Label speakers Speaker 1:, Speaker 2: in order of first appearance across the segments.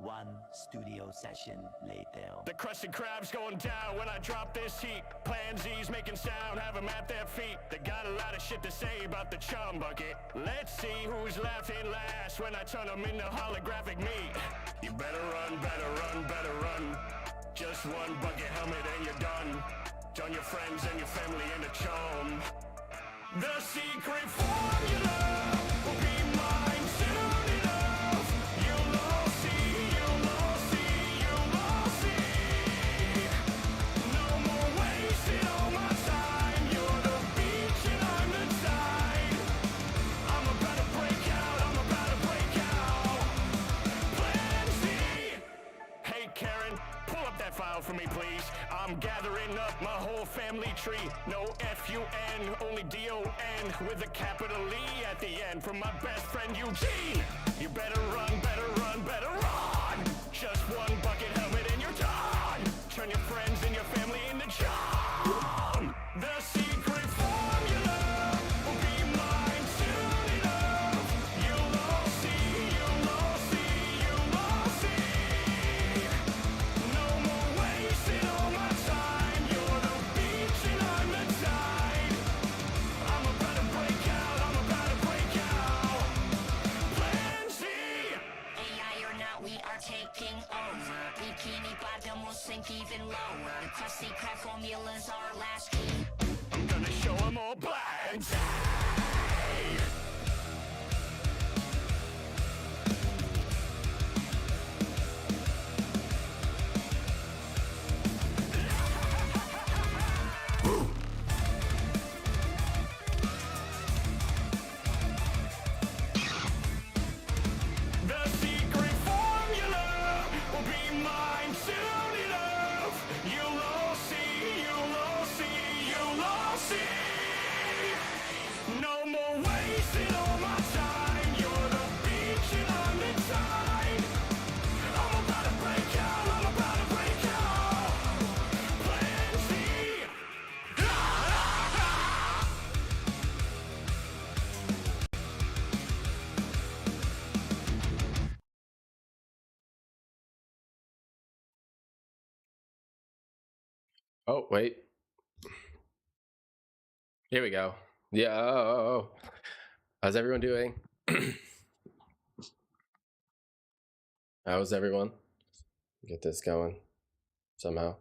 Speaker 1: One studio session later.
Speaker 2: The crusty crab's going down when I drop this heat. Plan Z's making sound, have them at their feet. They got a lot of shit to say about the chum bucket. Let's see who's laughing last when I turn them into holographic meat. You better run, better run, better run. Just one bucket helmet and you're done. Turn your friends and your family into chum. The secret formula will be mine soon enough. You'll all see, you'll all see, you'll all see. No more wasting all my time. You're the beach and I'm the tide. I'm about to break out, I'm about to break out. Plan Z. Hey Karen, pull up that file for me please. I'm gathering up my whole family tree. No F-U-N, only D-O-N with a capital E at the end from my best friend Eugene. You better run, better run, better run. Just one bucket helmet and you're done. Turn your friends and your family into chum. The secret formula will be mine soon enough. You'll all see, you'll all see, you'll all see. No more wasting all my time. You're the beach and I'm the tide. I'm about to break out, I'm about to break out. Plan Z.
Speaker 3: AI or not, we are taking over. Bikini bottom will sink even lower. The crusty crab formula's our last key.
Speaker 2: I'm gonna show 'em all Plan Z. The secret formula will be mine soon enough. You'll all see, you'll all see, you'll all see. No more wasting all my time. You're the beach and I'm the tide. I'm about to break out, I'm about to break out. Plan Z.
Speaker 4: Oh, wait. Here we go. Yeah. How's everyone doing? How's everyone? Get this going somehow.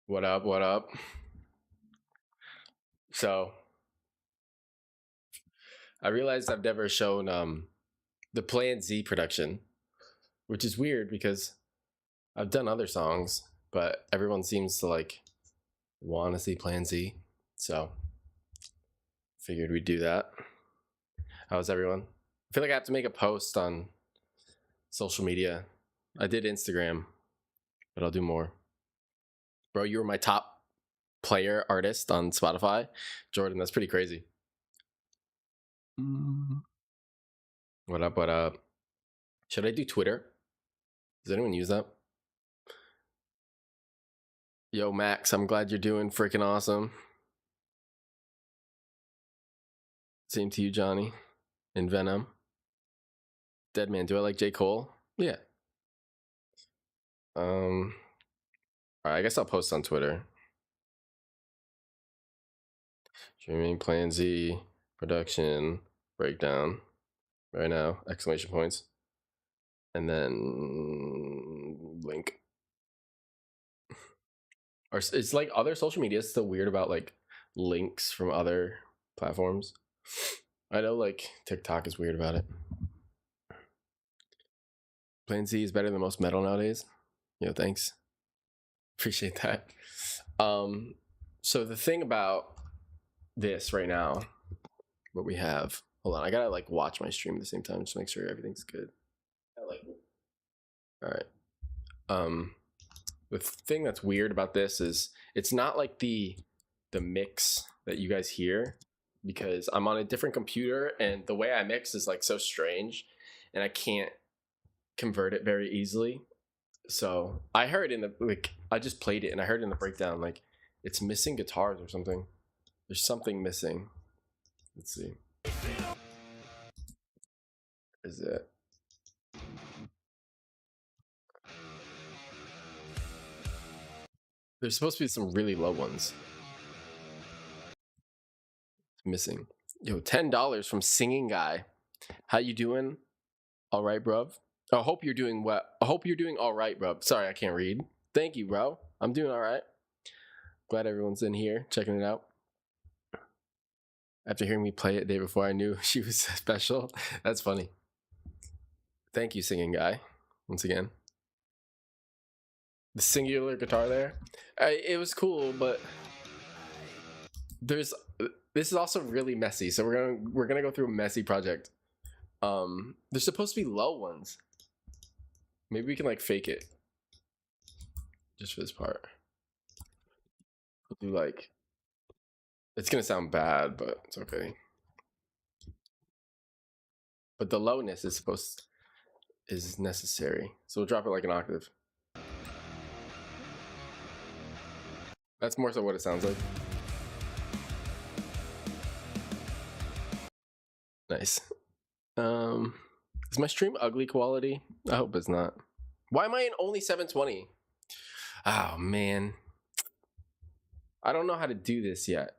Speaker 4: What up? What up? So, I realized I've never shown the Plan Z production, which is weird because I've done other songs, but everyone seems to like want to see Plan Z. So figured we'd do that. How's everyone? I feel like I have to make a post on social media. I did Instagram, but I'll do more. Bro, you were my top player artist on Spotify. Jordan, that's pretty crazy. What up, what up? Should I do Twitter? Does anyone use that? Yo, Max, I'm glad you're doing freaking awesome. Same to you, Johnny. And Venom. Deadman, do I like J. Cole? Yeah. Alright, I guess I'll post on Twitter. Streaming Plan Z production breakdown right now, exclamation points. And then link. Or it's like other social media is still weird about like links from other platforms. I know like TikTok is weird about it. Plan Z is better than most metal nowadays. Yo, thanks. Appreciate that. So the thing about this right now, what we have, hold on, I gotta like watch my stream at the same time just to make sure everything's good. All right. The thing that's weird about this is it's not like the mix that you guys hear, because I'm on a different computer and the way I mix is like so strange and I can't convert it very easily. So I heard in the like I just played it and I heard in the breakdown like it's missing guitars or something. There's something missing. Let's see. Is it? There's supposed to be some really low ones. Missing. Yo, $10 from Singing Guy. How you doing? All right, bruv. I hope you're doing well. I hope you're doing all right, bruv. Sorry, I can't read. Thank you, bro. I'm doing all right. Glad everyone's in here checking it out. After hearing me play it the day before, I knew she was special. That's funny. Thank you, Singing Guy. Once again. The singular guitar there. It was cool, but this is also really messy. So we're gonna go through a messy project. There's supposed to be low ones. Maybe we can like fake it. Just for this part. We'll do like, it's gonna sound bad, but it's okay. But the lowness is necessary. So we'll drop it like an octave. That's more so what it sounds like. Nice. Is my stream ugly quality? I hope it's not. Why am I in only 720? Oh man. I don't know how to do this yet.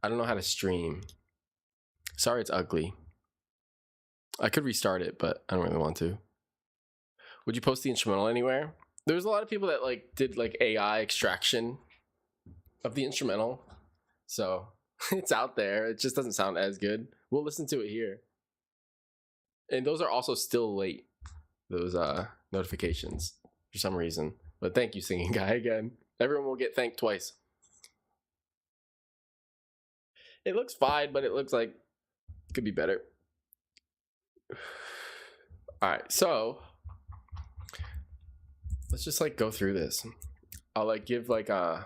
Speaker 4: I don't know how to stream. Sorry it's ugly. I could restart it, but I don't really want to. Would you post the instrumental anywhere? There's a lot of people that like did like AI extraction of the instrumental. So it's out there. It just doesn't sound as good. We'll listen to it here. And those are also still late, those notifications for some reason. But thank you, Singing Guy, again. Everyone will get thanked twice. It looks fine, but it looks like it could be better. All right, so let's just like go through this. I'll like give like I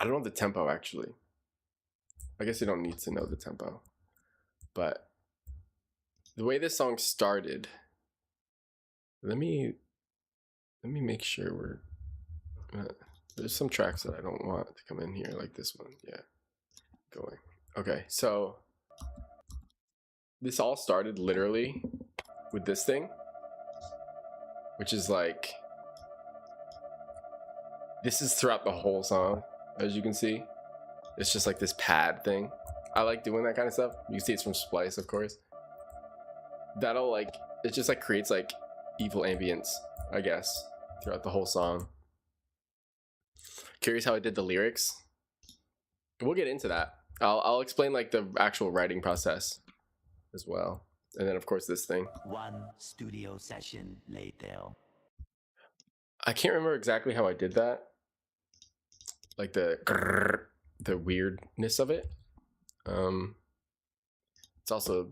Speaker 4: don't know the tempo actually. I guess you don't need to know the tempo, but the way this song started, let me make sure we're there's some tracks that I don't want to come in here, like this one. Yeah, going. Okay, so this all started literally with this thing, which is like, this is throughout the whole song, as you can see. It's just like this pad thing. I like doing that kind of stuff. You can see it's from Splice, of course. That'll like, it just like creates like evil ambience, I guess, throughout the whole song. Curious how I did the lyrics? We'll get into that. I'll explain like the actual writing process as well. And then of course this thing.
Speaker 1: One studio session later.
Speaker 4: I can't remember exactly how I did that. Like the weirdness of it. It's also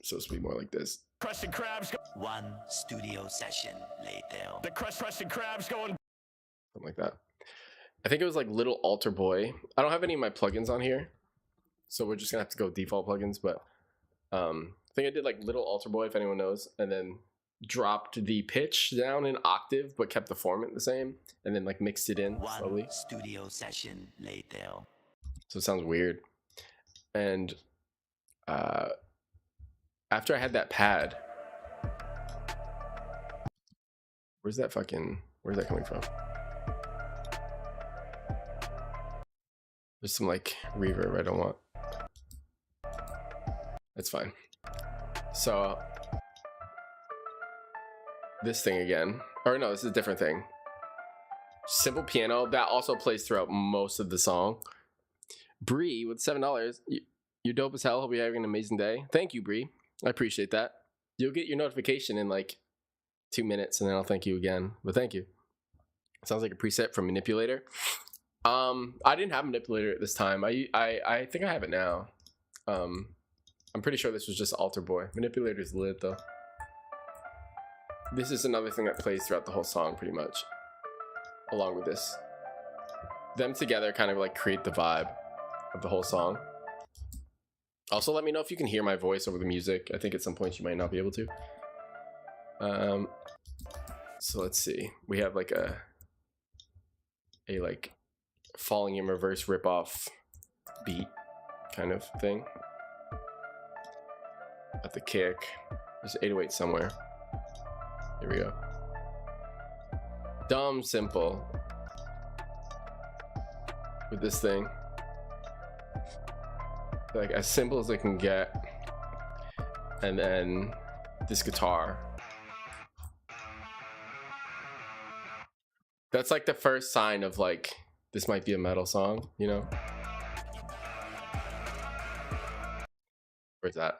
Speaker 4: supposed to be more like this.
Speaker 2: Crusted crabs.
Speaker 1: One studio session later.
Speaker 2: The crusted crabs going.
Speaker 4: Something like that. I think it was like Little Altar Boy. I don't have any of my plugins on here, so we're just gonna have to go default plugins. But I think I did like Little Altar Boy, if anyone knows, and then dropped the pitch down an octave, but kept the format the same, and then like mixed it in slowly.
Speaker 1: One studio session later.
Speaker 4: So it sounds weird. And after I had that pad, where's that coming from? There's some like reverb I don't want. It's fine. So this thing again, or no, this is a different thing. Simple piano that also plays throughout most of the song. Bree with $7. You're dope as hell. Hope you're having an amazing day. Thank you, Bree. I appreciate that. You'll get your notification in like 2 minutes, and then I'll thank you again. But thank you. Sounds like a preset from Manipulator. I didn't have Manipulator at this time. I think I have it now. I'm pretty sure this was just Altar Boy. Manipulator's lit though. This is another thing that plays throughout the whole song pretty much, along with this. Them together kind of like create the vibe of the whole song. Also, let me know if you can hear my voice over the music. I think at some point you might not be able to. So let's see. We have like a like falling in reverse ripoff beat kind of thing. At the kick. There's 808 somewhere. Here we go. dumb simple with this thing. Like as simple as it can get. And then this guitar. That's like the first sign of like, this might be a metal song, you know? Where's that?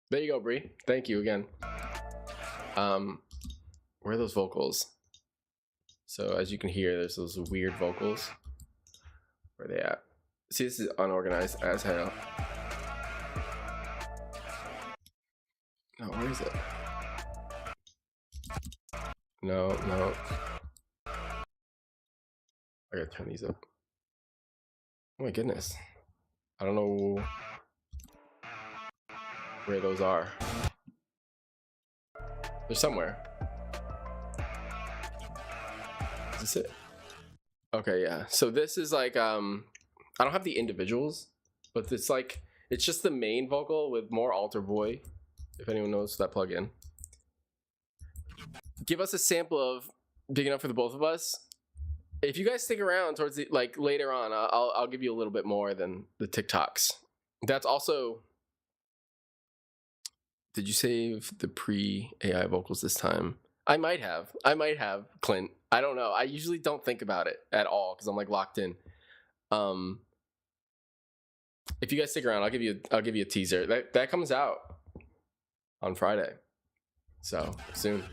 Speaker 4: There you go, Bree. Thank you again. Where are those vocals? So as you can hear, there's those weird vocals. Where are they at? See, this is unorganized as hell. No, where is it? No. I gotta turn these up. Oh my goodness. I don't know where those are. They're somewhere. Is this it? Okay, yeah. So this is like, I don't have the individuals, but it's like, it's just the main vocal with more altar boy. If anyone knows that plugin. Give us a sample of Big Enough for the Both of Us. If you guys stick around towards the, like later on, I'll give you a little bit more than the TikToks. That's also, did you save the pre-AI vocals this time? I might have, Clint. I don't know. I usually don't think about it at all because I'm like locked in. If you guys stick around, I'll give you a teaser. That comes out on Friday. So soon.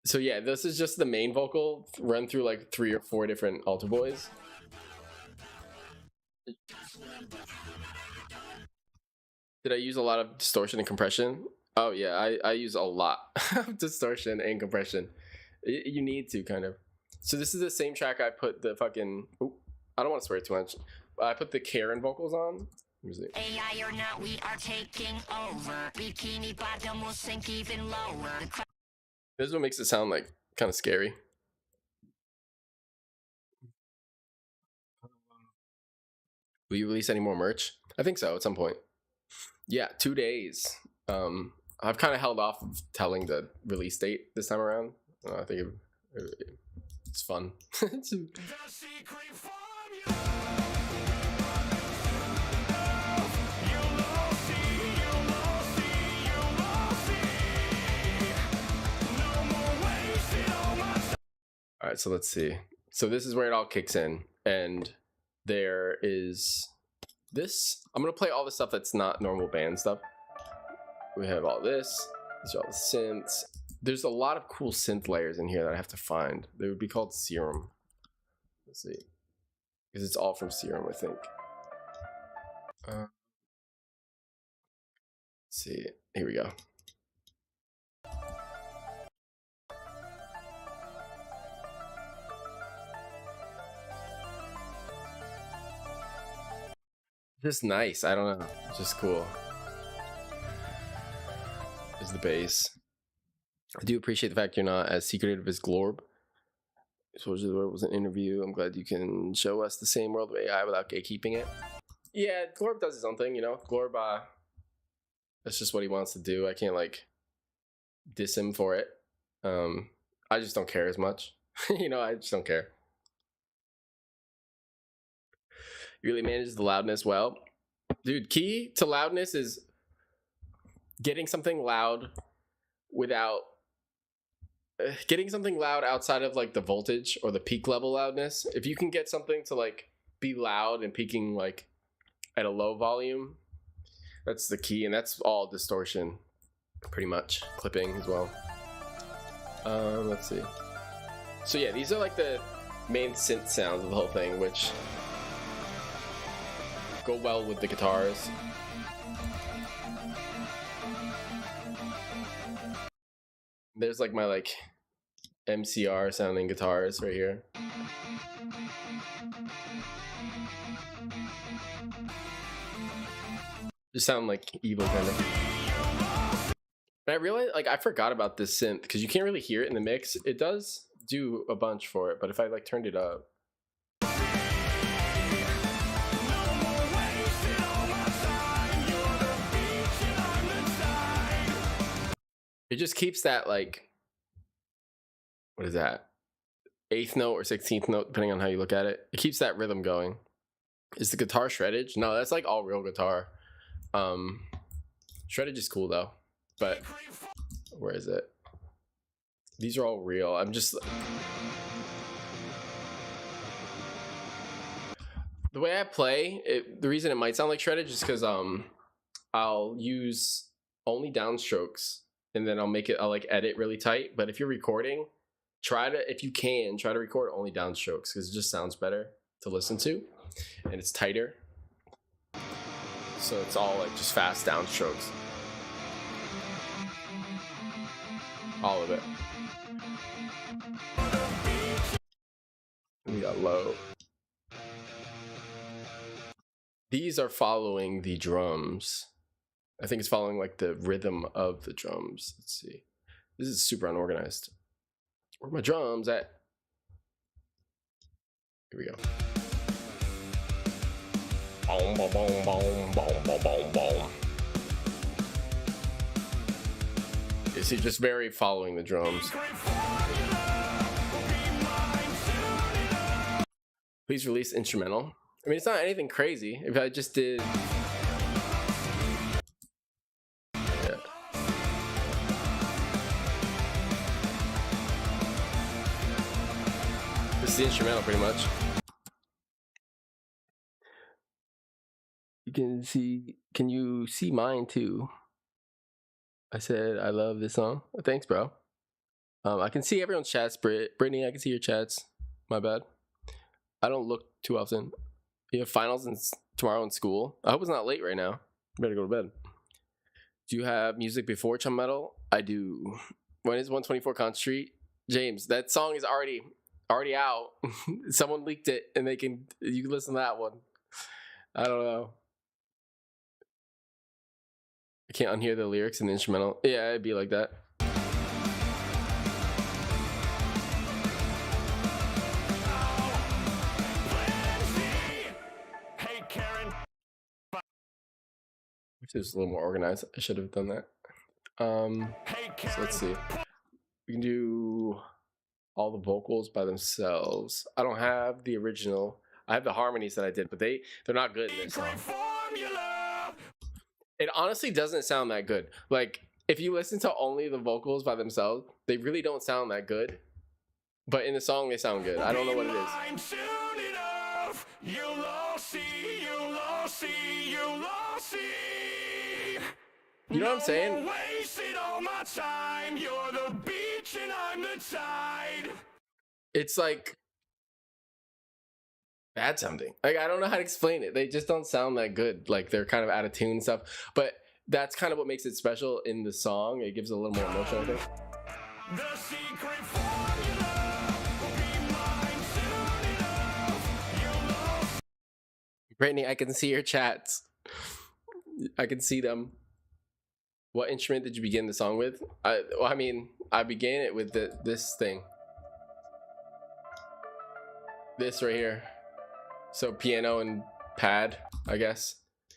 Speaker 4: So yeah, this is just the main vocal run through like 3 or 4 different altar boys. Did I use a lot of distortion and compression? Oh yeah, I use a lot of distortion and compression. You need to kind of. So this is the same track I put the fucking, I don't want to swear too much. I put the Karen vocals on.
Speaker 3: AI or not, we are taking over. Bikini bottom will sink even lower.
Speaker 4: This is what makes it sound like kind of scary. Will you release any more merch? I think so at some point. Yeah, 2 days. I've kind of held off of telling the release date this time around. I think it's fun. All right, so let's see. So this is where it all kicks in, and there is this. I'm gonna play all the stuff that's not normal band stuff. We have all this. These are all the synths. There's a lot of cool synth layers in here that I have to find. They would be called Serum. Let's see, because it's all from Serum, I think. Let's see. Here we go. Just nice. I don't know. Just cool. Is the bass. I do appreciate the fact you're not as secretive as Glorb. Soldier of the World was an interview. I'm glad you can show us the same world of AI without gatekeeping it. Yeah, Glorb does his own thing, you know. Glorb, that's just what he wants to do. I can't like diss him for it. I just don't care as much. You know, I just don't care. He really manages the loudness well. Dude, key to loudness is getting something loud without getting something loud outside of like the voltage or the peak level loudness. If you can get something to like be loud and peaking like at a low volume, that's the key, and that's all distortion pretty much, clipping as well. Let's see. So yeah, these are like the main synth sounds of the whole thing, which go well with the guitars. There's like my like MCR sounding guitars right here. Just sound like evil kind of. But I realized, like, I forgot about this synth because you can't really hear it in the mix. It does do a bunch for it, but if I like turned it up, it just keeps that like what is that? 8th note or 16th note, depending on how you look at it. It keeps that rhythm going. Is the guitar shreddage? No, that's like all real guitar. Shreddage is cool though, but where is it? These are all real. I'm just the way I play it. The reason it might sound like shreddage is because I'll use only downstrokes and then I'll like edit really tight. But if you're recording, if you can try to record only downstrokes because it just sounds better to listen to and it's tighter. So it's all like just fast downstrokes. All of it. We got low. These are following the drums. I think it's following like the rhythm of the drums. Let's see. This is super unorganized. Where are my drums at? Here we go. Boom, boom, boom, boom, boom, boom, boom, boom. You see, just very following the drums. Please release instrumental. I mean, it's not anything crazy. If I just did... Yeah. This is the instrumental, pretty much. Can you see mine too? I said, I love this song. Oh, thanks, bro. I can see everyone's chats. Brittany, I can see your chats. My bad. I don't look too often. You have finals tomorrow in school. I hope it's not late right now. Better go to bed. Do you have music before Chum Metal? I do. When is 124 Con Street? James, that song is already out. Someone leaked it and you can listen to that one. I don't know. I can't unhear the lyrics in the instrumental. Yeah, it'd be like that.
Speaker 2: Hey, Karen.
Speaker 4: If it was a little more organized, I should have done that.
Speaker 2: Hey, Karen.
Speaker 4: So let's see. We can do all the vocals by themselves. I don't have the original. I have the harmonies that I did, but they're not good in this song. It honestly doesn't sound that good. Like, if you listen to only the vocals by themselves, they really don't sound that good. But in the song, they sound good. I don't know what it is.
Speaker 2: You'll all see.
Speaker 4: You know what I'm saying?
Speaker 2: Wasted all my time. You're the beach and I'm the tide.
Speaker 4: It's like bad sounding. Like, I don't know how to explain it. They just don't sound that good. Like, they're kind of out of tune and stuff. But that's kind of what makes it special in the song. It gives it a little more emotion, I think.
Speaker 2: The secret formula will be mine soon enough. You'll all
Speaker 4: Brittany, I can see your chats. I can see them. What instrument did you begin the song with? I began it with this thing. This right here. So piano and pad, I guess.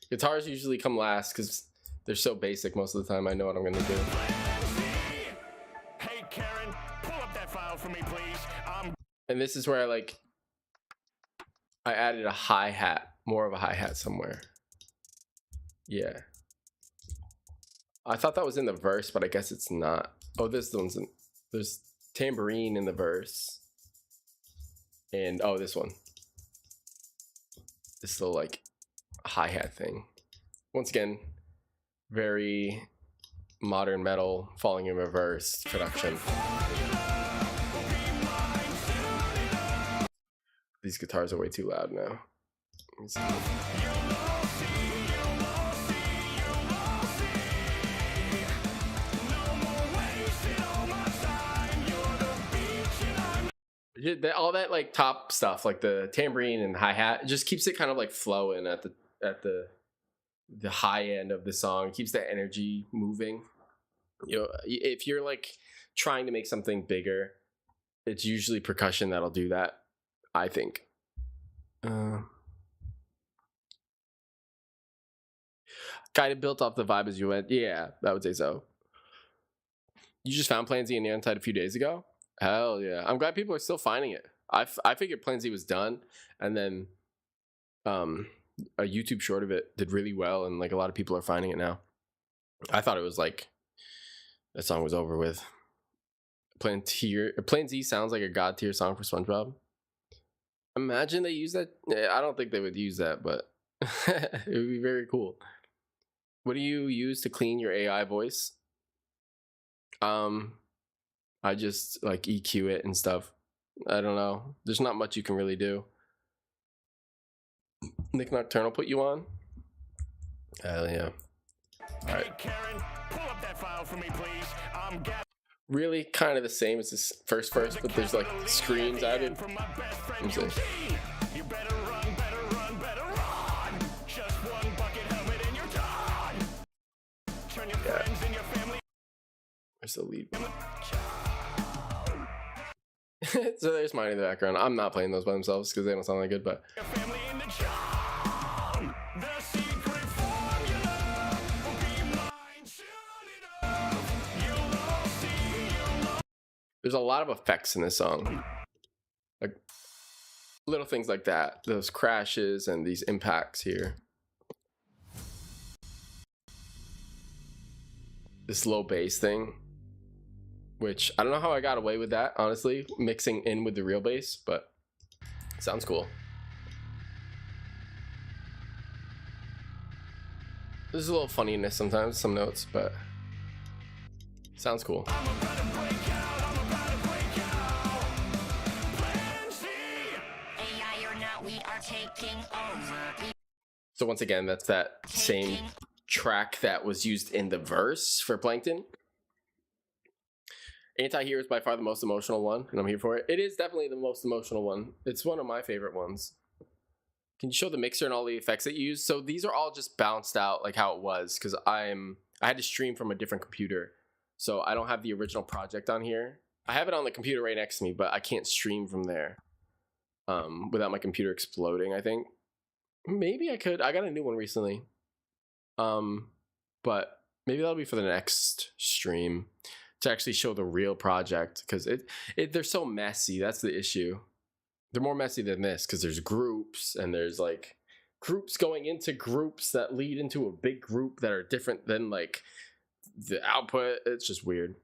Speaker 4: Guitars usually come last because they're so basic most of the time. I know what I'm gonna do.
Speaker 2: Hey, Karen, pull up that file for me, please.
Speaker 4: And this is where I added a hi-hat, more of a hi-hat somewhere. Yeah. I thought that was in the verse, but I guess it's not. Oh, there's tambourine in the verse. And oh, this one. This little like hi-hat thing. Once again, very modern metal, falling in reverse production. These guitars are way too loud now. All that like top stuff, like the tambourine and the hi-hat, it just keeps it kind of like flowing at the high end of the song. It keeps that energy moving. You know, if you're like trying to make something bigger, it's usually percussion that'll do that, I think. Kind of built off the vibe as you went. Yeah, I would say so. You just found Plan Z and Neon Tide a few days ago? Hell yeah. I'm glad people are still finding it. I figured Plan Z was done, and then a YouTube short of it did really well, and like a lot of people are finding it now. I thought it was like that song was over with. Plan Z sounds like a god tier song for SpongeBob. Imagine they use that. I don't think they would use that, but it would be very cool. What do you use to clean your AI voice? I just like EQ it and stuff. I don't know. There's not much you can really do. Nick Nocturnal put you on? Hell yeah. All right.
Speaker 2: Hey Karen, pull up that file for me, please. I'm
Speaker 4: Really kind of the same as this first verse, but there's like screams added.
Speaker 2: from my best friend
Speaker 4: I'm saying.
Speaker 2: Eugene. You better run, better run, better run. Just one bucket helmet and you're done. Turn your
Speaker 4: Yeah.
Speaker 2: friends and your family.
Speaker 4: Where's the lead? So there's mine in the background. I'm not playing those by themselves because they don't sound that good, but
Speaker 2: Your family in the jar. The secret formula will be mine soon enough. You'll all see.
Speaker 4: there's a lot of effects in this song. Like little things like that. Those crashes and these impacts here. This low bass thing. Which I don't know how I got away with that, honestly, mixing in with the real bass, but sounds cool. There's a little funniness sometimes, some notes, but sounds cool.
Speaker 2: I'm about to break out. I'm about to break out. Plan Z.
Speaker 3: AI or not, we are taking over.
Speaker 4: So once again, that's that same
Speaker 3: Taking
Speaker 4: track that was used in the verse for Plankton. Anti-Hero is by far the most emotional one, and I'm here for it. It is definitely the most emotional one. It's one of my favorite ones. Can you show the mixer and all the effects that you use? So these are all just bounced out like how it was, because I had to stream from a different computer. So I don't have the original project on here. I have it on the computer right next to me, but I can't stream from there without my computer exploding, I think. Maybe I could. I got a new one recently. But maybe that'll be for the next stream to actually show the real project, because they're so messy. That's the issue. They're more messy than this because there's groups and there's like groups going into groups that lead into a big group that are different than like the output. It's just weird.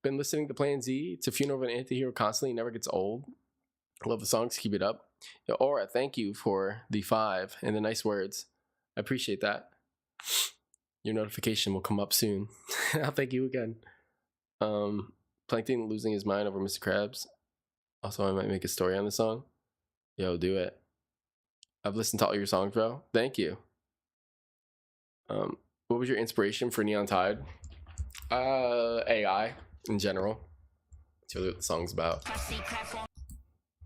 Speaker 4: Been listening to Plan Z to Funeral of an Anti-Hero constantly, never gets old. Love the songs, keep it up. Yo, Aura, thank you for the 5 and the nice words. I appreciate that. Your notification will come up soon. I'll thank you again. Plankton losing his mind over Mr. Krabs. Also, I might make a story on the song. Yo, do it. I've listened to all your songs, bro. Thank you. What was your inspiration for Neon Tide? AI in general. That's really what the song's about.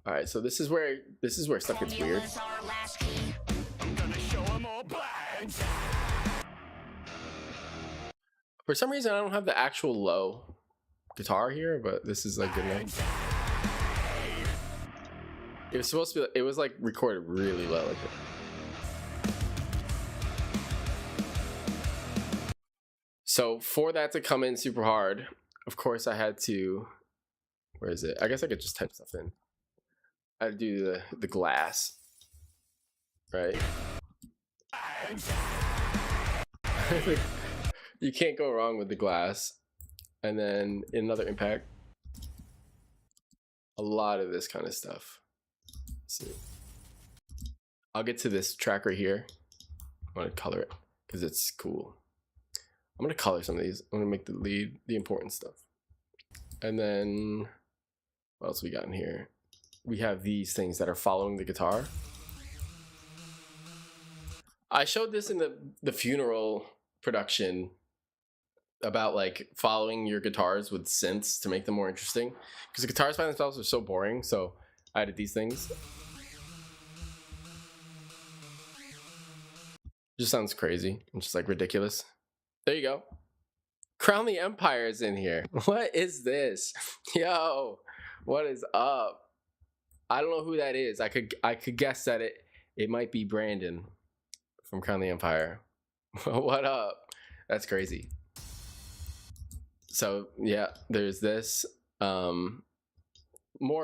Speaker 4: All right, so this is where stuff gets weird.
Speaker 3: formulas are last key.
Speaker 2: I'm gonna show 'em all blinds.
Speaker 4: For some reason, I don't have the actual low guitar here, but this is like good enough. It was supposed to be. It was like recorded really low, like that. So for that to come in super hard, of course I had to. Where is it? I guess I could just type stuff in. I had to do the glass, right? You can't go wrong with the glass. And then another impact. A lot of this kind of stuff. Let's see. I'll get to this track right here. I want to color it because it's cool. I'm going to color some of these. I'm going to make the lead the important stuff. And then what else we got in here? We have these things that are following the guitar. I showed this in the funeral production about like following your guitars with synths to make them more interesting, because the guitars by themselves are so boring. So I added these things. Just sounds crazy and just like ridiculous. There you go. Crown the Empire is in here. What is this? Yo, what is up? I don't know who that is. I could guess that it might be Brandon from Crown the Empire. What up? That's crazy. So yeah, there's this.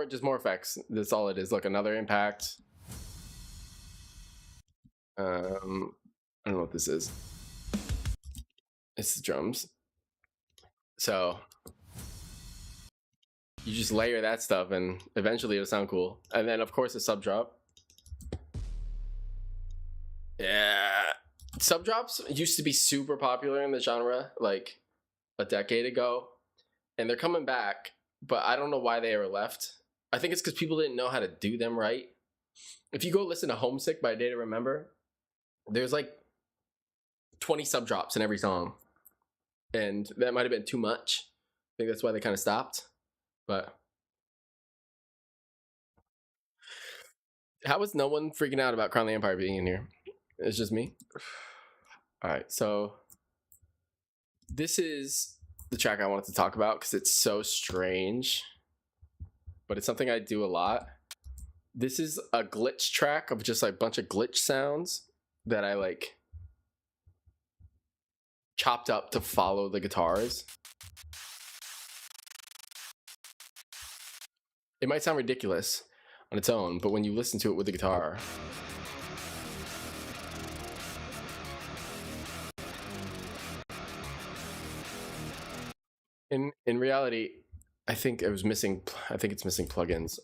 Speaker 4: just more effects. That's all it is. Look, another impact. I don't know what this is. It's the drums. So you just layer that stuff and eventually it'll sound cool. And then of course a sub drop. Yeah. Sub drops used to be super popular in the genre like a decade ago. And they're coming back, but I don't know why they were left. I think it's because people didn't know how to do them right. If you go listen to Homesick by Day to Remember, there's like 20 sub drops in every song. And that might have been too much. I think that's why they kind of stopped. But how was no one freaking out about Crown of the Empire being in here? It's just me. All right, so this is the track I wanted to talk about because it's so strange, but it's something I do a lot. This is a glitch track of just like a bunch of glitch sounds that I like chopped up to follow the guitars. It might sound ridiculous on its own, but when you listen to it with the guitar, in reality, I think it's missing plugins.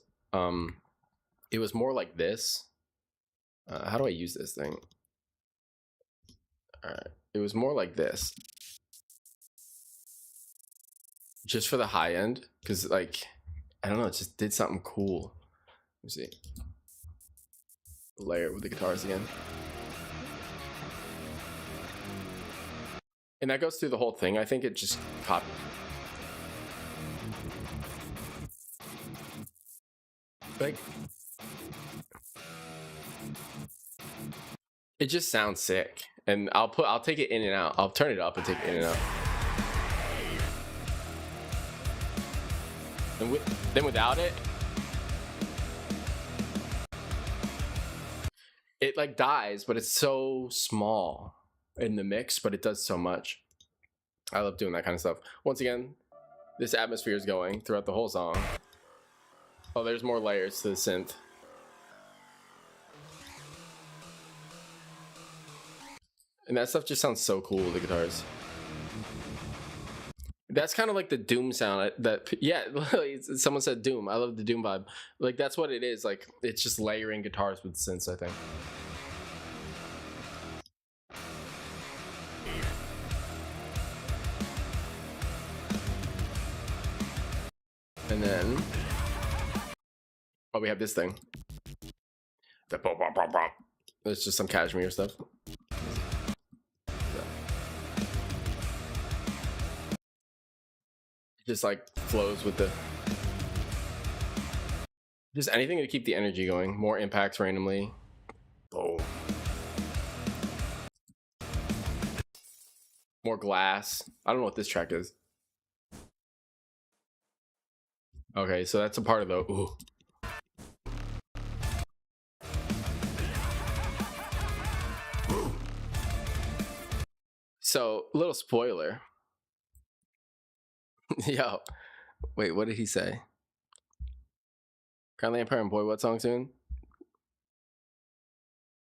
Speaker 4: It was more like this. How do I use this thing? All right. It was more like this. Just for the high end, because like, I don't know, it just did something cool. Let me see. Layer it with the guitars again. And that goes through the whole thing. I think it just copied. Like, it just sounds sick. And I'll take it in and out. I'll turn it up and take it in and out. And then without it, it like dies, but it's so small in the mix, but it does so much. I love doing that kind of stuff. Once again, this atmosphere is going throughout the whole song. Oh, there's more layers to the synth. And that stuff just sounds so cool with the guitars. That's kind of like the Doom sound yeah, someone said Doom. I love the Doom vibe. Like that's what it is. Like it's just layering guitars with synths, I think. And then we have this thing. The pop pop pop pop. It's just some Cashmere stuff. Just like flows with the just anything to keep the energy going. More impacts randomly. Boom. More glass. I don't know what this track is. Okay, so that's a part of the ooh. So, little spoiler. Yo, wait, what did he say? Crown of the Empire and Boy What song soon?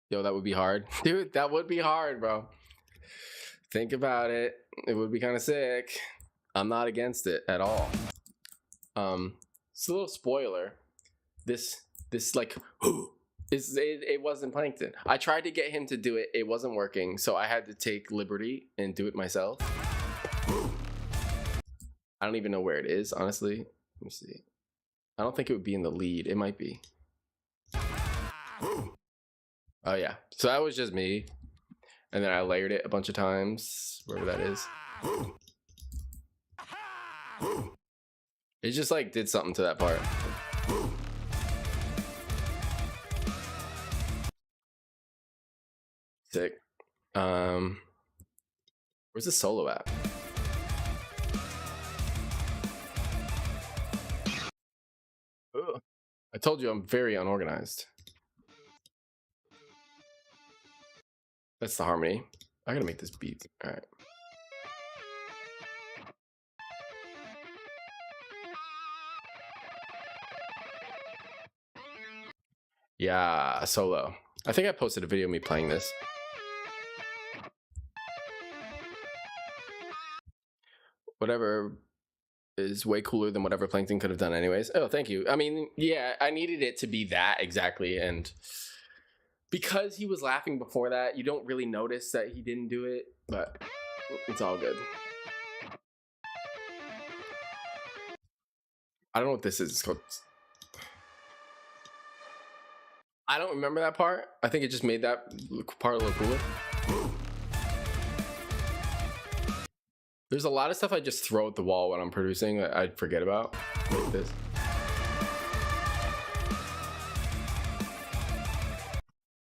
Speaker 4: Yo, that would be hard. Dude, that would be hard, bro. Think about it. It would be kind of sick. I'm not against it at all. It's a little spoiler. This like, it wasn't Plankton. I tried to get him to do it. It wasn't working. So I had to take liberty and do it myself. I don't even know where it is, honestly. Let me see. I don't think it would be in the lead. It might be. Oh, yeah. So that was just me. And then I layered it a bunch of times, wherever that is. It just like did something to that part. Sick. Where's the solo at? Ugh. I told you I'm very unorganized. That's the harmony. I gotta make this beat. All right. Yeah, solo. I think I posted a video of me playing this. Whatever is way cooler than whatever Plankton could have done anyways. Oh, thank you. I mean, yeah, I needed it to be that exactly. And because he was laughing before that, you don't really notice that he didn't do it, but it's all good. I don't know what this is. It's called... I don't remember that part. I think it just made that part a little cooler. There's a lot of stuff I just throw at the wall when I'm producing that I forget about. Like this.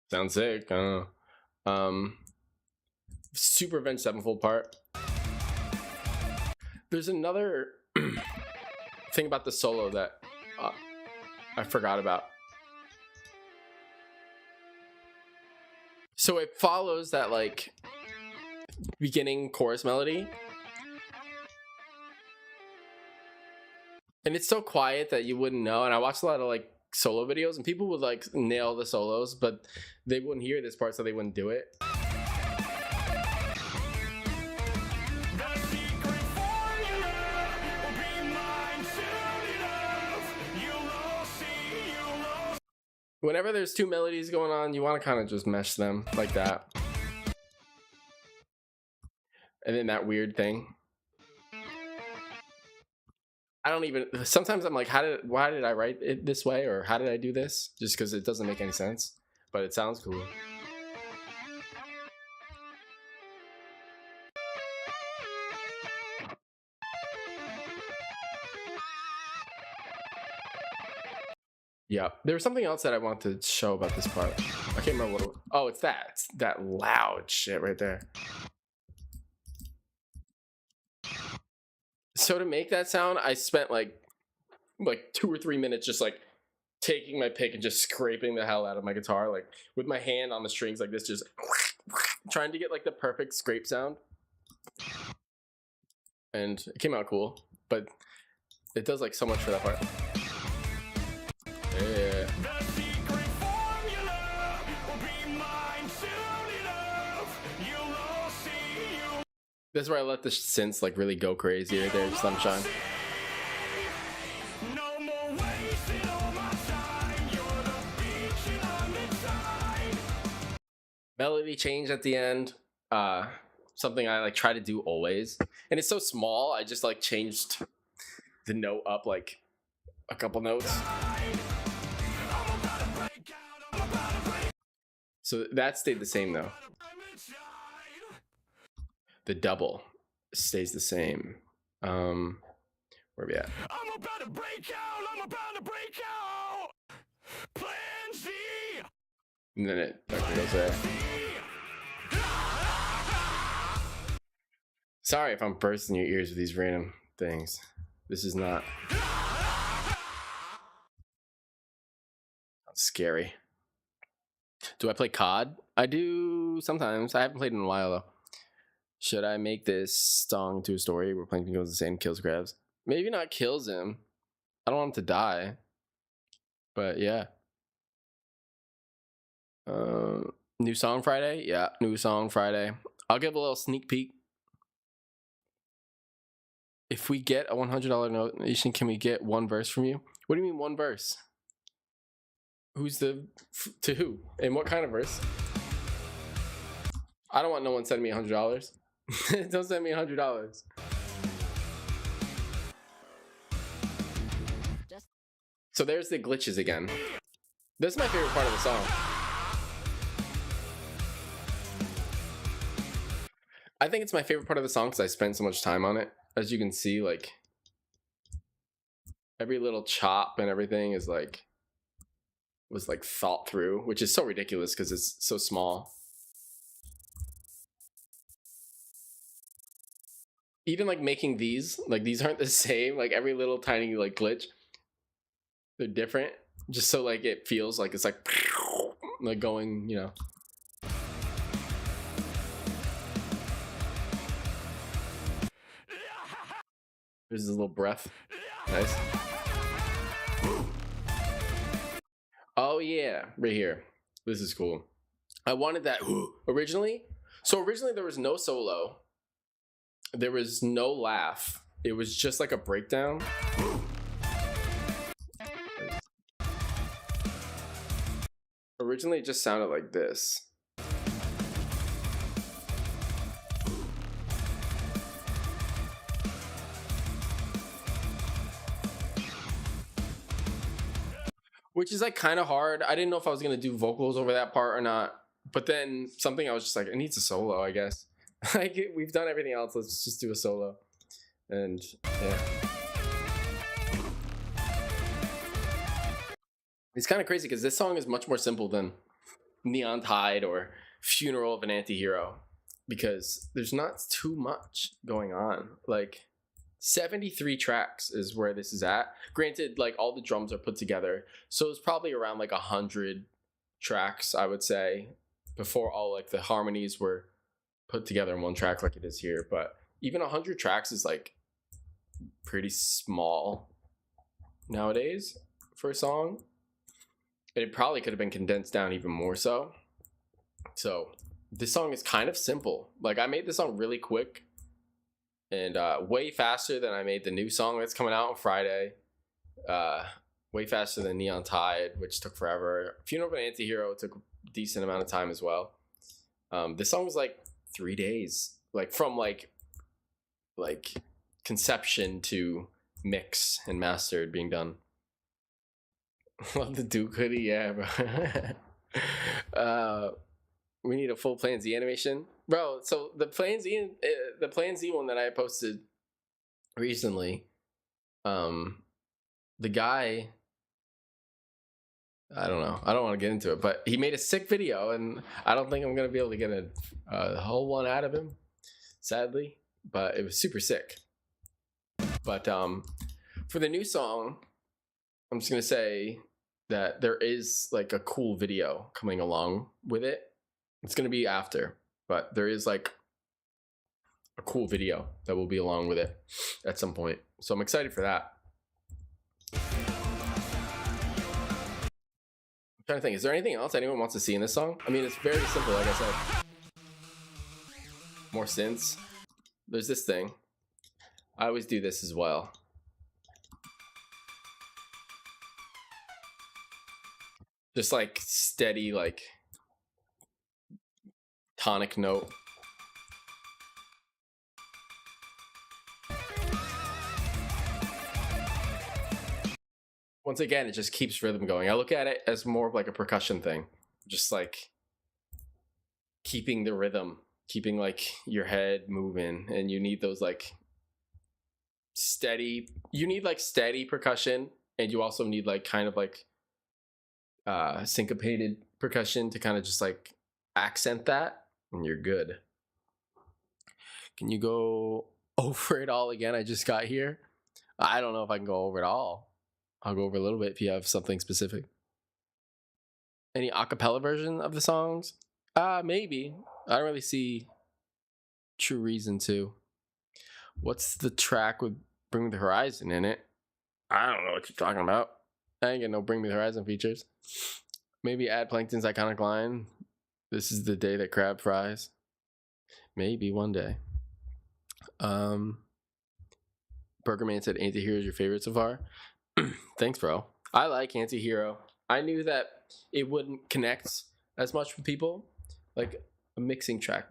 Speaker 4: Sounds sick. I don't know. Super Avenged Sevenfold part. There's another thing about the solo that I forgot about. So it follows that like beginning chorus melody. And it's so quiet that you wouldn't know. And I watched a lot of like solo videos and people would like nail the solos, but they wouldn't hear this part, so they wouldn't do it. Whenever there's two melodies going on, you want to kind of just mesh them like that. And then that weird thing. I don't even, sometimes I'm like, why did I write it this way? Or how did I do this? Just because it doesn't make any sense, but it sounds cool. Yeah, there was something else that I wanted to show about this part. I can't remember what it was. Oh, it's that. It's that loud shit right there. So to make that sound, I spent like 2 or 3 minutes just like taking my pick and just scraping the hell out of my guitar, like with my hand on the strings like this, just trying to get like the perfect scrape sound. And it came out cool, but it does like so much for that part. Yeah. This is where I let the synths like really go crazy right there, Sunshine. Melody change at the end. Something I like try to do always. And it's so small, I just like changed the note up like a couple notes. So that stayed the same though. The double stays the same. Where are we at?
Speaker 2: I'm about to break out. I'm about to break out. Plan Z.
Speaker 4: And then it goes there. Sorry if I'm bursting your ears with these random things. This is not scary. Do I play COD? I do sometimes. I haven't played in a while though. Should I make this song into a story where Plankton goes insane, kills Krabs? Maybe not kills him. I don't want him to die. But yeah. New song Friday? Yeah, new song Friday. I'll give a little sneak peek. If we get a $100 donation, can we get one verse from you? What do you mean one verse? Who's the... to who? And what kind of verse? I don't want no one sending me $100. Don't send me $100. So there's the glitches again. This is my favorite part of the song. I think it's my favorite part of the song because I spent so much time on it. As you can see, like every little chop and everything is like was like thought through, which is so ridiculous because it's so small. Even like making these, like these aren't the same, like every little tiny like glitch, they're different, just so like it feels like it's like going, you know. There's this little breath. Nice. Oh Oh yeah, right here. This is cool. I wanted that originally. So originally there was no solo. There was no laugh. It was just like a breakdown. Originally it just sounded like this. Which is like kind of hard. I didn't know if I was gonna do vocals over that part or not. But then something I was just like, it needs a solo, I guess. Like we've done everything else. Let's just do a solo. And yeah, it's kind of crazy because this song is much more simple than Neon Tide or Funeral of an Antihero, because there's not too much going on. Like 73 tracks is where this is at. Granted, like all the drums are put together, so it's probably around like 100 tracks, I would say, before all like the harmonies were put together in one track like it is here. But even 100 tracks is like pretty small nowadays for a song. And it probably could have been condensed down even more so. So this song is kind of simple. Like I made this song really quick and way faster than I made the new song that's coming out on Friday. Way faster than Neon Tide, which took forever. Funeral of an Antihero took a decent amount of time as well. This song was like 3 days, like from like conception to mix and mastered being done. Love the Duke hoodie, yeah, bro. We need a full Plan Z animation, bro. So the Plan Z one that I posted recently, the guy, I don't know, I don't want to get into it, but he made a sick video, and I don't think I'm gonna be able to get a whole one out of him, sadly. But it was super sick. But for the new song, I'm just gonna say that there is like a cool video coming along with it. It's gonna be after, but there is like a cool video that will be along with it at some point. So I'm excited for that. I'm trying to think, is there anything else anyone wants to see in this song? I mean, it's very simple, like I said. More synths. There's this thing. I always do this as well. Just like steady, like tonic note. Once again, it just keeps rhythm going. I look at it as more of like a percussion thing. Just like keeping the rhythm, keeping like your head moving, and you need those like steady, you need like steady percussion, and you also need like kind of like syncopated percussion to kind of just like accent that, and you're good. Can you go over it all again? I just got here. I don't know if I can go over it all. I'll go over a little bit if you have something specific. Any acapella version of the songs? Maybe. I don't really see true reason to. What's the track with Bring Me the Horizon in it? I don't know what you're talking about. I ain't getting no Bring Me the Horizon features. Maybe add Plankton's iconic line, "This is the day that crab fries." Maybe one day. Burgerman said Antihero is your favorite so far. Thanks, bro. I like Antihero. I knew that it wouldn't connect as much with people. Like a mixing track.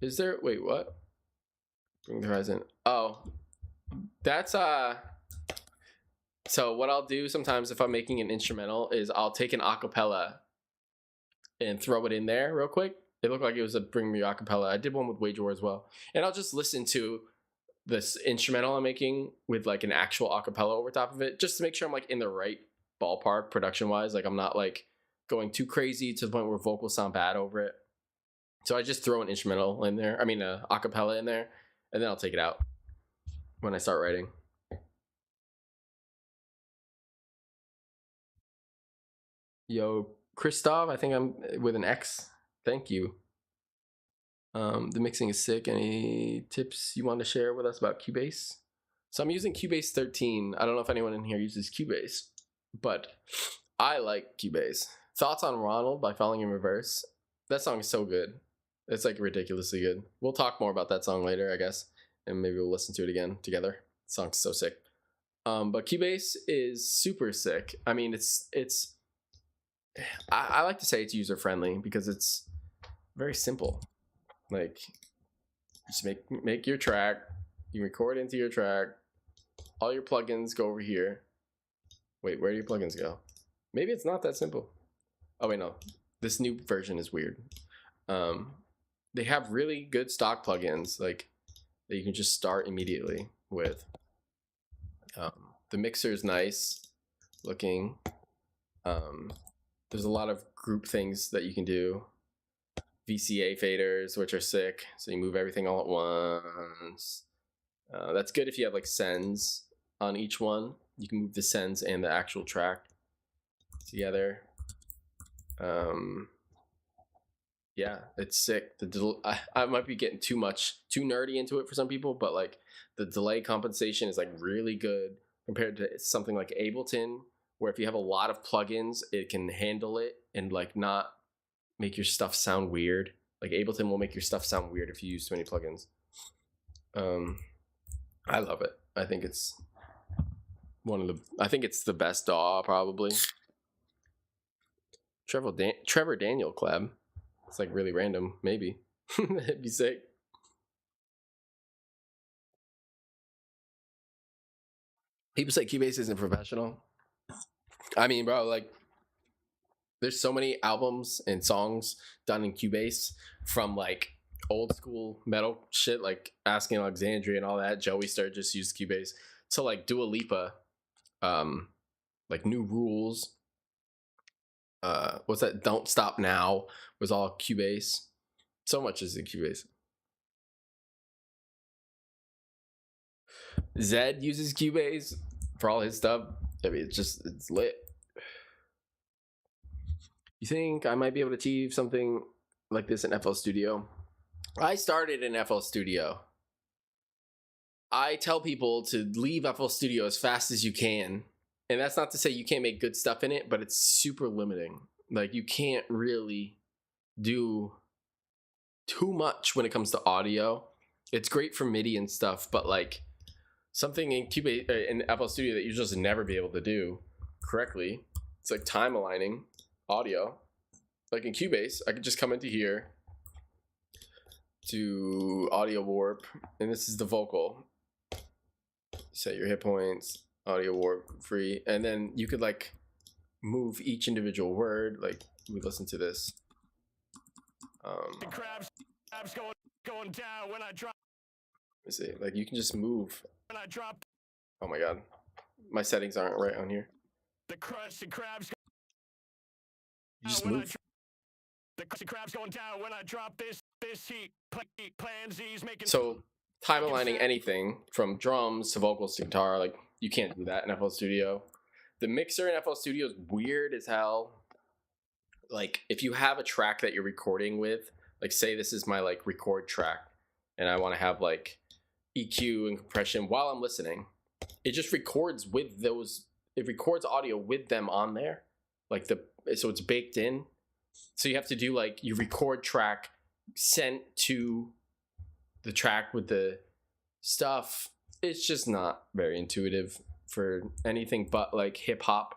Speaker 4: Is there? Wait, what? Bring the Horizon. Oh, that's So what I'll do sometimes if I'm making an instrumental is I'll take an acapella and throw it in there real quick. It looked like it was a Bring Me acapella. I did one with Wage War as well, and I'll just listen to this instrumental I'm making with like an actual acapella over top of it, just to make sure I'm like in the right ballpark production wise. Like I'm not like going too crazy to the point where vocals sound bad over it. So I just throw an instrumental in there. I mean, a acapella in there, and then I'll take it out when I start writing. Yo, Christoph, I think I'm with an X. Thank you. The mixing is sick. Any tips you want to share with us about Cubase? So I'm using Cubase 13. I don't know if anyone in here uses Cubase, but I like Cubase. Thoughts on Ronald by Falling in Reverse. That song is so good. It's like ridiculously good. We'll talk more about that song later, I guess, and maybe we'll listen to it again together. The song's so sick. But Cubase is super sick. I mean, I like to say it's user friendly because it's very simple. Like, just make your track. You record into your track. All your plugins go over here. Wait, where do your plugins go? Maybe it's not that simple. Oh wait, no. This new version is weird. They have really good stock plugins like that you can just start immediately with. The mixer is nice looking. There's a lot of group things that you can do. VCA faders, which are sick, so you move everything all at once. That's good if you have like sends on each one. You can move the sends and the actual track together. Yeah, it's sick. I might be getting too nerdy into it for some people, but like the delay compensation is like really good compared to something like Ableton, where if you have a lot of plugins, it can handle it and like not make your stuff sound weird. Like Ableton will make your stuff sound weird if you use too many plugins. I love it. I think it's the best DAW probably. Trevor Daniel collab. It's like really random, maybe. That'd be sick. People say Cubase isn't professional. I mean, bro, like, there's so many albums and songs done in Cubase from like old school metal shit, like Asking Alexandria and all that. Joey Sturgis used Cubase. To like Dua Lipa, like New Rules. What's that? Don't Stop Now was all Cubase. So much is in Cubase. Zed uses Cubase for all his stuff. I mean, it's lit. You think I might be able to achieve something like this in FL Studio? I started in FL Studio. I tell people to leave FL Studio as fast as you can. And that's not to say you can't make good stuff in it, but it's super limiting. Like, you can't really do too much when it comes to audio. It's great for MIDI and stuff, but like something in Cubase in FL Studio that you just never be able to do correctly. It's like time aligning audio. Like in Cubase, I could just come into here to audio warp, and this is the vocal. Set your hit points, audio warp free, and then you could like move each individual word. Like we listen to this.
Speaker 2: The crabs going down when I drop.
Speaker 4: Let me see. Like you can just move.
Speaker 2: When I drop.
Speaker 4: Oh my god, my settings aren't right on here.
Speaker 2: The crusty crabs.
Speaker 4: You just move.
Speaker 2: The crusty crabs going down when I drop this heat. Plan Z's making.
Speaker 4: So time aligning anything from drums to vocals to guitar, like you can't do that in FL Studio. The mixer in FL Studio is weird as hell. Like if you have a track that you're recording with, like say this is my like record track and I want to have like EQ and compression while I'm listening, it just records with those, it records audio with them on there. Like so it's baked in. So you have to do like you record track sent to the track with the stuff. It's just not very intuitive for anything but like hip hop.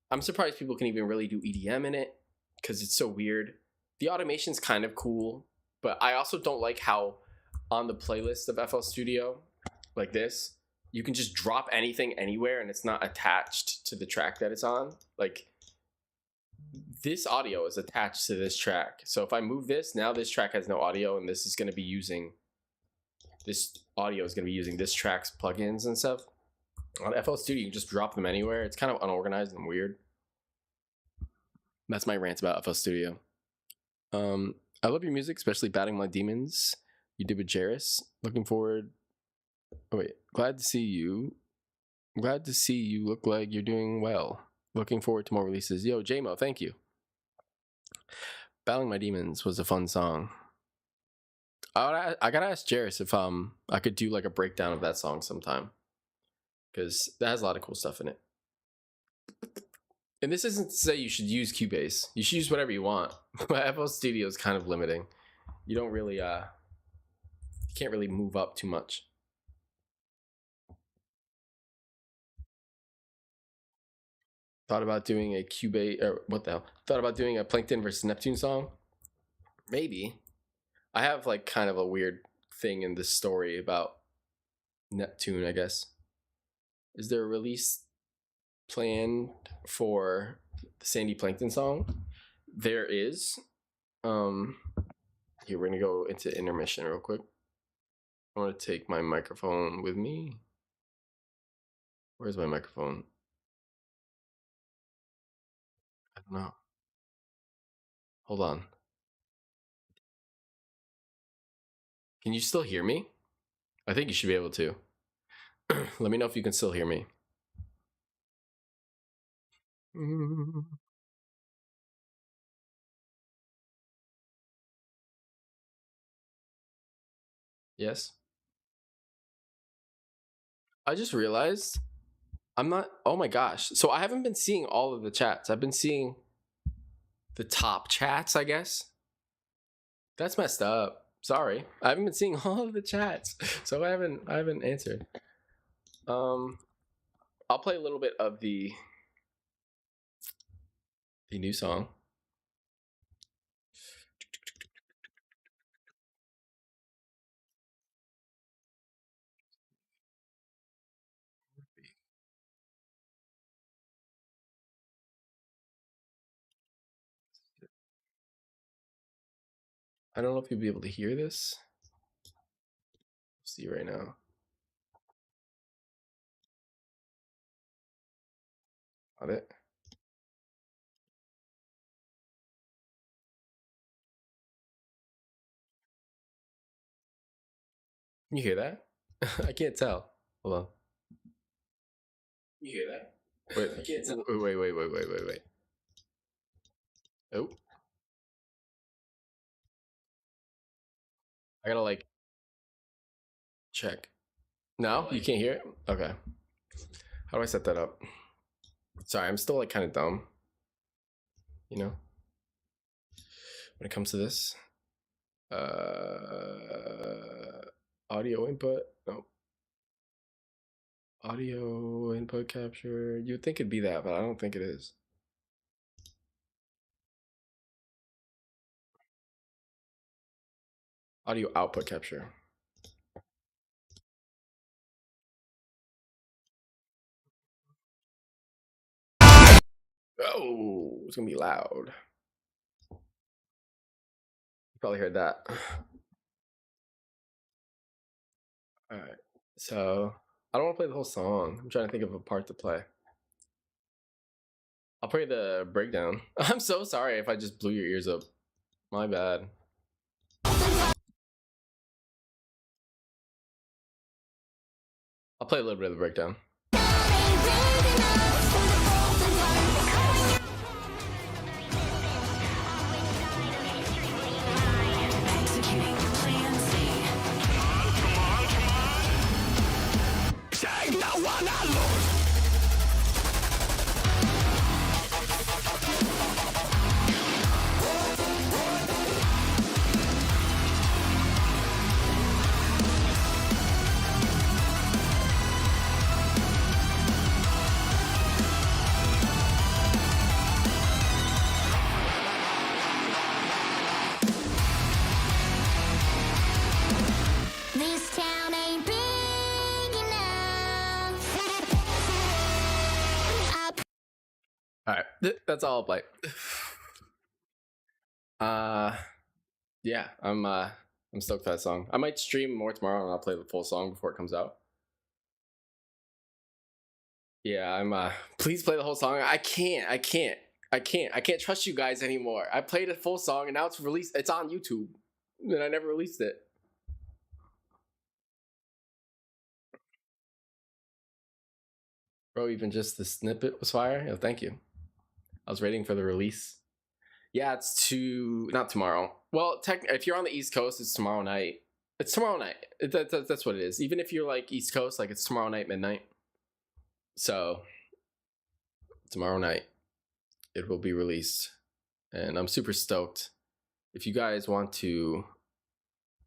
Speaker 4: I'm surprised people can even really do EDM in it because it's so weird. The automation's kind of cool, but I also don't like how on the playlist of FL Studio, like this, you can just drop anything anywhere and it's not attached to the track that it's on. Like this audio is attached to this track. So if I move this, now this track has no audio and this is going to be using, this audio is going to be using this track's plugins and stuff. On FL Studio, you can just drop them anywhere. It's kind of unorganized and weird. That's my rant about FL Studio. I love your music, especially Batting My Demons. You did with Jairus. Looking forward. Oh wait, glad to see you. Glad to see you look like you're doing well. Looking forward to more releases. Yo, JMO, thank you. Battling My Demons was a fun song. I gotta ask Jairus if I could do like a breakdown of that song sometime, because that has a lot of cool stuff in it. And this isn't to say you should use Cubase. You should use whatever you want. But FL Studio is kind of limiting. You don't really, you can't really move up too much. Thought about doing a Cubase, or what the hell? Thought about doing a Plankton versus Neptune song? Maybe. I have like kind of a weird thing in this story about Neptune, I guess. Is there a release planned for the Sandy Plankton song? There is. Here, we're gonna go into intermission real quick. I want to take my microphone with me. Where's my microphone? I don't know. Hold on. Can you still hear me? I think you should be able to. Let me know if you can still hear me. Yes. I just realized I'm not. Oh my gosh. So I haven't been seeing all of the chats. I've been seeing the top chats, I guess. That's messed up. Sorry. I haven't been seeing all of the chats. So I haven't answered. I'll play a little bit of the new song. I don't know if you'll be able to hear this. See right now. Got it. Can you hear that? I can't tell. Hold on. You hear that? Wait, I can't tell. Wait. Oh. I gotta like check. No, you can't hear it? Okay. How do I set that up? Sorry, I'm still like kind of dumb. You know? When it comes to this. Audio input. No. Audio input capture. You'd think it'd be that, but I don't think it is. Audio output capture. Oh, it's gonna be loud. You probably heard that. Alright, so I don't want to play the whole song. I'm trying to think of a part to play. I'll play the breakdown. I'm so sorry if I just blew your ears up. My bad. I'll play a little bit of the breakdown.
Speaker 3: This town ain't big enough.
Speaker 4: Alright, that's all I'll play. Yeah, I'm stoked for that song. I might stream more tomorrow and I'll play the full song before it comes out. Yeah, please play the whole song. I can't trust you guys anymore. I played a full song and now it's released. It's on YouTube. And I never released it. Bro, even just the snippet was fire. Yo, thank you. I was waiting for the release. Yeah, it's not tomorrow. Well, if you're on the East Coast, it's tomorrow night. It's tomorrow night. That's what it is. Even if you're like East Coast, like it's tomorrow night, midnight. So, tomorrow night. it will be released, and I'm super stoked. If you guys want to,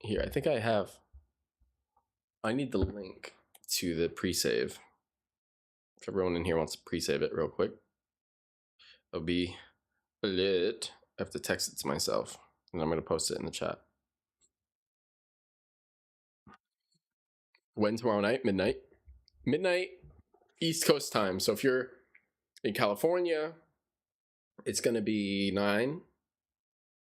Speaker 4: here, I think I need the link to the pre-save. If everyone in here wants to pre-save it real quick, it'll be lit. I have to text it to myself, and I'm going to post it in the chat. When tomorrow night? Midnight East Coast time. So if you're in California, it's going to be 9.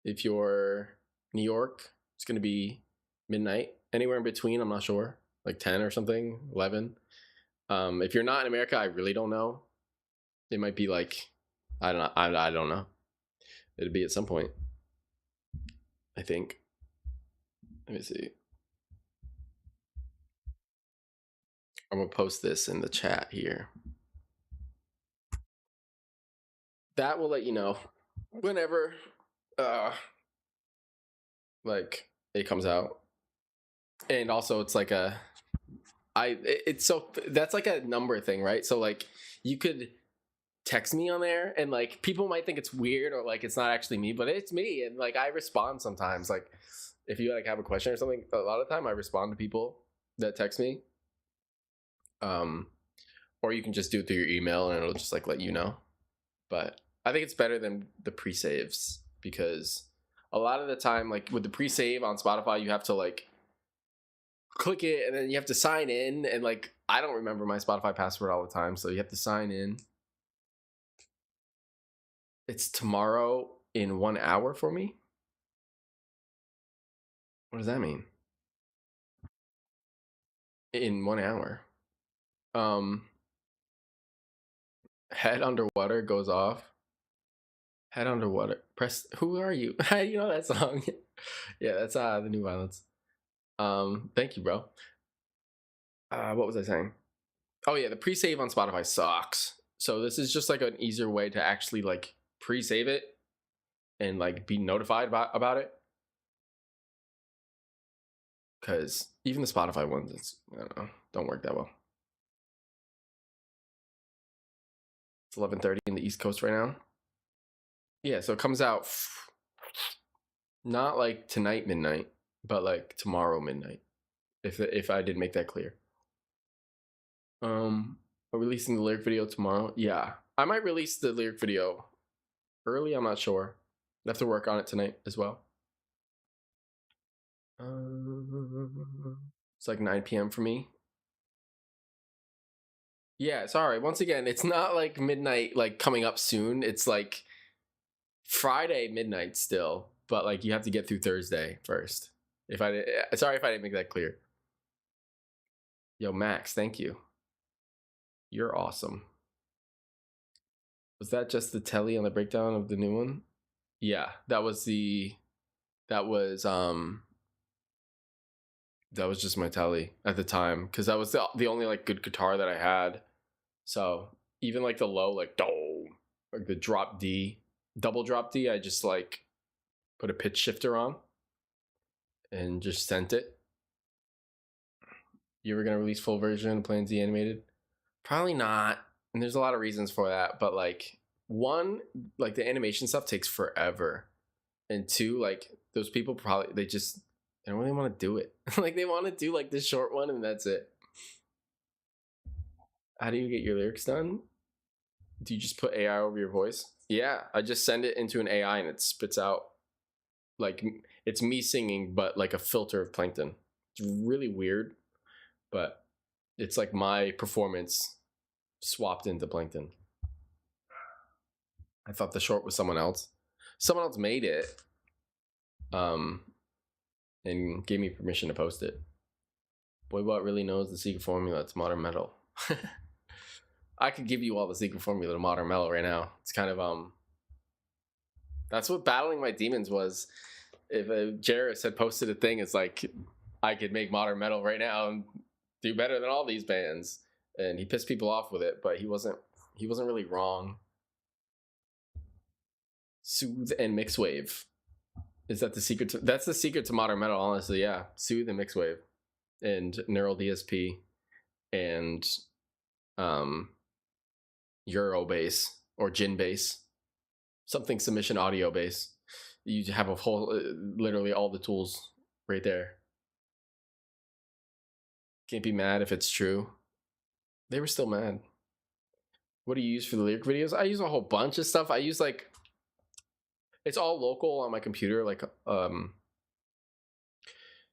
Speaker 4: If you're New York, it's going to be midnight. Anywhere in between, I'm not sure. Like 10 or something, 11. If you're not in America, I really don't know. It might be like, I don't know. It'll be at some point, I think. Let me see. I'm gonna post this in the chat here. That will let you know whenever like it comes out. And also it's like that's like a number thing, right? So like you could text me on there, and like people might think it's weird or like it's not actually me, but it's me, and like I respond sometimes. Like if you like have a question or something, a lot of the time I respond to people that text me. Or you can just do it through your email and it'll just like let you know. But I think it's better than the pre-saves, because a lot of the time, like with the pre-save on Spotify, you have to like click it and then you have to sign in, and like I don't remember my Spotify password all the time, so you have to sign in. It's tomorrow in 1 hour for me. What does that mean? In 1 hour. Head underwater goes off. Head underwater. Press. Who are you? How do you know that song? Yeah, that's the New Violence. Thank you, bro. What was I saying? Oh yeah, the pre-save on Spotify sucks. So this is just like an easier way to actually like pre-save it and like be notified about it. Because even the Spotify ones, I don't know, don't work that well. It's 11:30 in the East Coast right now. Yeah, so it comes out not like tonight midnight, but like tomorrow midnight. If I did make that clear. Are releasing the lyric video tomorrow? Yeah, I might release the lyric video early. I'm not sure. I have to work on it tonight as well. It's like 9 p.m. for me. Yeah, sorry. Once again, it's not like midnight, like coming up soon. It's like Friday midnight still, but like you have to get through Thursday first. Sorry if I didn't make that clear. Yo, Max, thank you. You're awesome. Was that just the telly on the breakdown of the new one? Yeah, that was just my telly at the time, because that was the only like good guitar that I had. So even like the low, like the drop D, double drop D, I just like put a pitch shifter on and just sent it. You were gonna release full version Plan Z animated? Probably not. And there's a lot of reasons for that, but like one, like the animation stuff takes forever, and two, like those people probably they don't really want to do it. Like they want to do like this short one and that's it. How do you get your lyrics done? Do you just put AI over your voice? Yeah, I just send it into an AI and it spits out like it's me singing, but like a filter of Plankton. It's really weird, but it's like my performance swapped into Plankton. I thought the short was someone else. Someone else made it. And gave me permission to post it. Boybot really knows the secret formula to modern metal. I could give you all the secret formula to modern metal right now. It's kind of that's what Battling My Demons was. If Jairus had posted a thing, it's like I could make modern metal right now and do better than all these bands. And he pissed people off with it, but he wasn't really wrong. Soothe and Mixwave. Is that the secret to, that's the secret to modern metal, honestly, yeah. Soothe and Mixwave and Neural DSP and Eurobase or Gin Bass. something submission audio base. You have a whole, literally all the tools right there. Can't be mad if it's true. They were still mad. What do you use for the lyric videos? I use a whole bunch of stuff. I use like, it's all local on my computer. Like,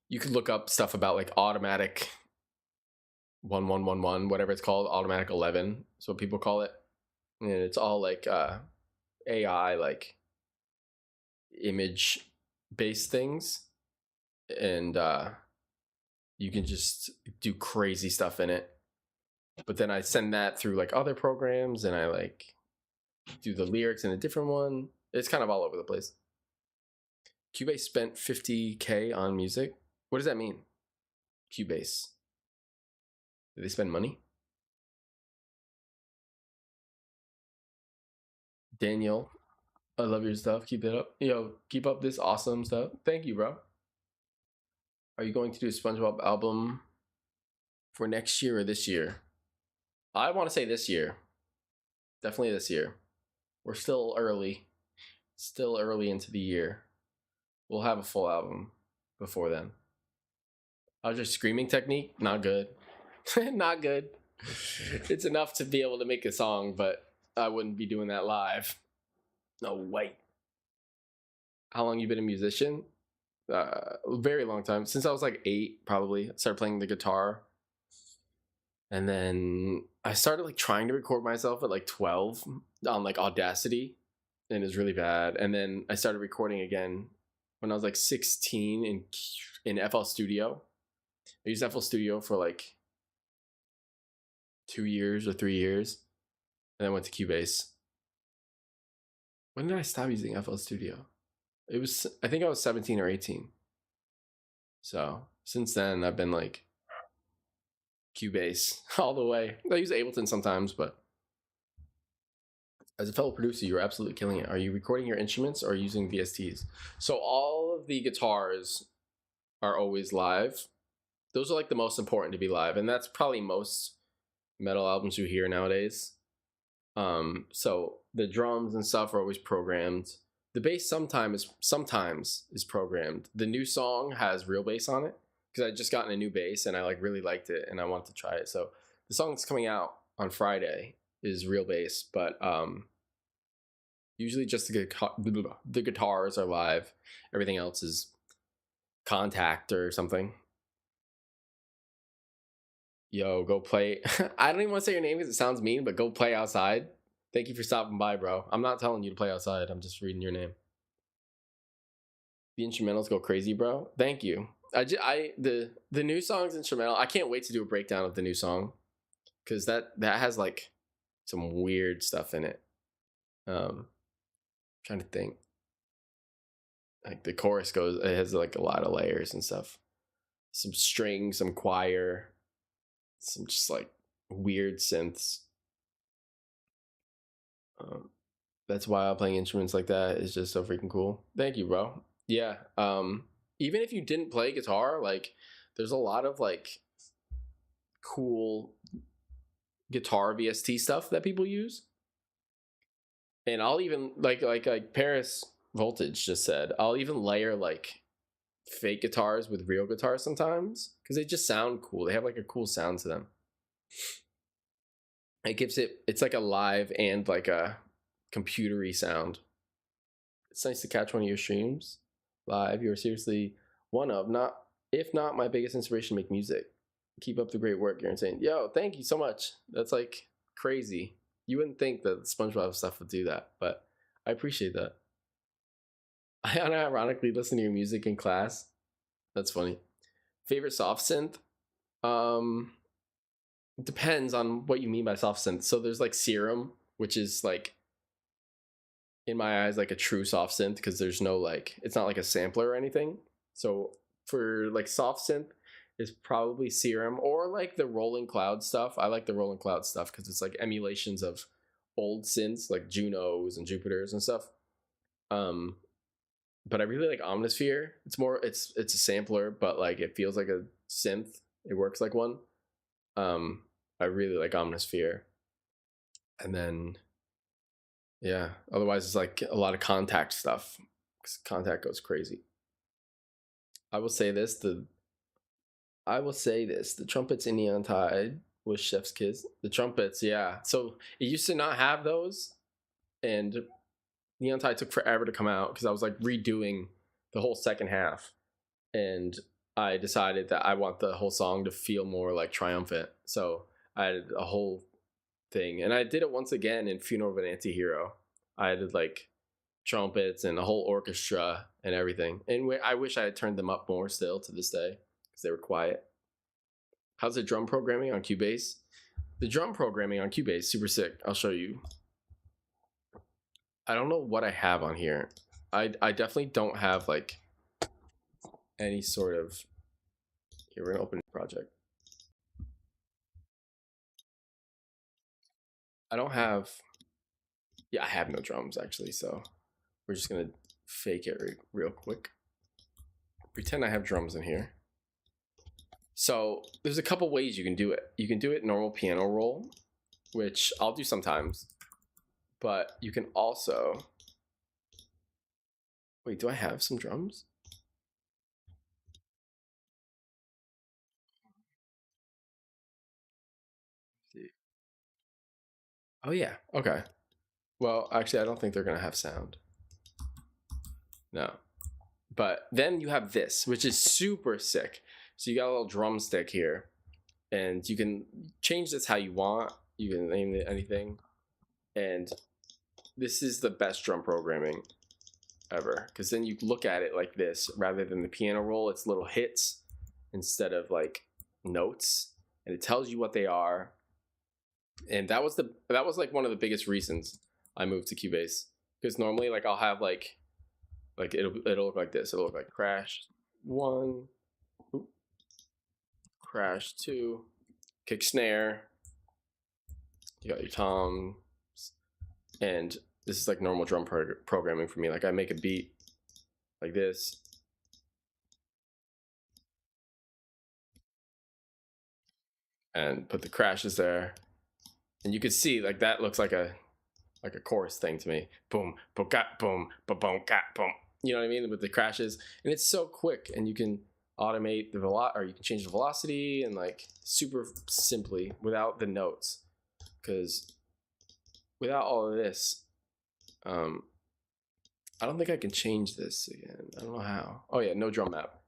Speaker 4: you could look up stuff about like automatic 1111, whatever it's called, automatic 11. That's what people call it. And it's all like AI, like image based things. And you can just do crazy stuff in it. But then I send that through like other programs and I like do the lyrics in a different one. It's kind of all over the place. Cubase spent $50K on music. What does that mean? Cubase. Did they spend money? Daniel, I love your stuff. Keep it up. Yo, keep up this awesome stuff. Thank you, bro. Are you going to do a SpongeBob album for next year or this year? I want to say this year. Definitely this year. We're still early. Still early into the year. We'll have a full album before then. How's your screaming technique? Not good. Not good. It's enough to be able to make a song, but I wouldn't be doing that live. No way. How long you been a musician? A very long time. Since I was like 8, probably. I started playing the guitar. And then I started like trying to record myself at like 12 on like Audacity. And it was really bad. And then I started recording again when I was like 16 in FL Studio. I used FL Studio for like 2 years or 3 years. And then went to Cubase. When did I stop using FL Studio? It was, I think I was 17 or 18. So since then I've been like Cubase all the way. I use Ableton sometimes, but as a fellow producer, you're absolutely killing it. Are you recording your instruments or using VSTs? So all of the guitars are always live. Those are like the most important to be live, and that's probably most metal albums you hear nowadays. So the drums and stuff are always programmed. The bass sometimes is programmed. The new song has real bass on it because I just gotten a new bass and I like really liked it and I wanted to try it. So the song that's coming out on Friday is real bass, but usually just the guitars are live. Everything else is Contact or something. Yo, go play. I don't even want to say your name because it sounds mean, but go play outside. Thank you for stopping by, bro. I'm not telling you to play outside. I'm just reading your name. The instrumentals go crazy, bro. Thank you. The new song's instrumental. I can't wait to do a breakdown of the new song because that has like some weird stuff in it. Trying to think. Like the chorus goes, it has like a lot of layers and stuff. Some strings, some choir, some just like weird synths. That's why playing instruments like that is just so freaking cool. Thank you, bro. Yeah. Even if you didn't play guitar, like there's a lot of like cool guitar VST stuff that people use. And I'll even like Paris Voltage just said, I'll even layer like fake guitars with real guitars sometimes because they just sound cool. They have like a cool sound to them. It gives it's like a live and like a computery sound. It's nice to catch one of your streams live. You're seriously one of, if not my biggest inspiration to make music. Keep up the great work. You're insane. Yo, thank you so much. That's like crazy. You wouldn't think that SpongeBob stuff would do that, but I appreciate that. I unironically listen to your music in class. That's funny. Favorite soft synth? It depends on what you mean by soft synth. So there's like Serum, which is like, in my eyes, like a true soft synth because there's no like, it's not like a sampler or anything. So for like soft synth is probably Serum or like the Rolling Cloud stuff. I like the Rolling Cloud stuff because it's like emulations of old synths like Junos and Jupiters and stuff. But I really like Omnisphere. It's a sampler, but like it feels like a synth. It works like one. I really like Omnisphere. And then Yeah. Otherwise, it's like a lot of contact stuff. 'Cause contact goes crazy. I will say this: the trumpets in Neon Tide was Chef's Kiss. The trumpets, yeah. So it used to not have those, and Neon Tide took forever to come out because I was like redoing the whole second half, and I decided that I want the whole song to feel more like triumphant. So I added a whole thing, and I did it once again in Funeral of an Anti-Hero. I added like trumpets and a whole orchestra and everything, and I wish I had turned them up more still to this day because they were quiet. How's the drum programming on Cubase? The drum programming on Cubase, super sick. I'll show you. I don't know what I have on here. I definitely don't have like any sort of. Here, we're gonna open a project. I don't have. Yeah, I have no drums actually, so we're just gonna fake it real quick. Pretend I have drums in here. So there's a couple ways you can do it. You can do it normal piano roll, which I'll do sometimes, but you can also. Wait, do I have some drums? Oh yeah, okay. Well, actually, I don't think they're gonna have sound. No. But then you have this, which is super sick. So you got a little drumstick here, and you can change this how you want. You can name it anything. And this is the best drum programming ever, because then you look at it like this rather than the piano roll. It's little hits instead of like notes, and it tells you what they are. And that was like one of the biggest reasons I moved to Cubase, because normally like I'll have like it'll look like this. It'll look like crash 1, crash 2, kick snare. You got your toms, and this is like normal drum programming for me. Like I make a beat like this, and put the crashes there, and you can see like that looks like a chorus thing to me. Boom, boom, got boom, boom, boom, got boom. You know what I mean? With the crashes, and it's so quick, and you can automate the or you can change the velocity and like super simply without the notes. Because without all of this, I don't think I can change this again. I don't know how. Oh yeah, no drum map.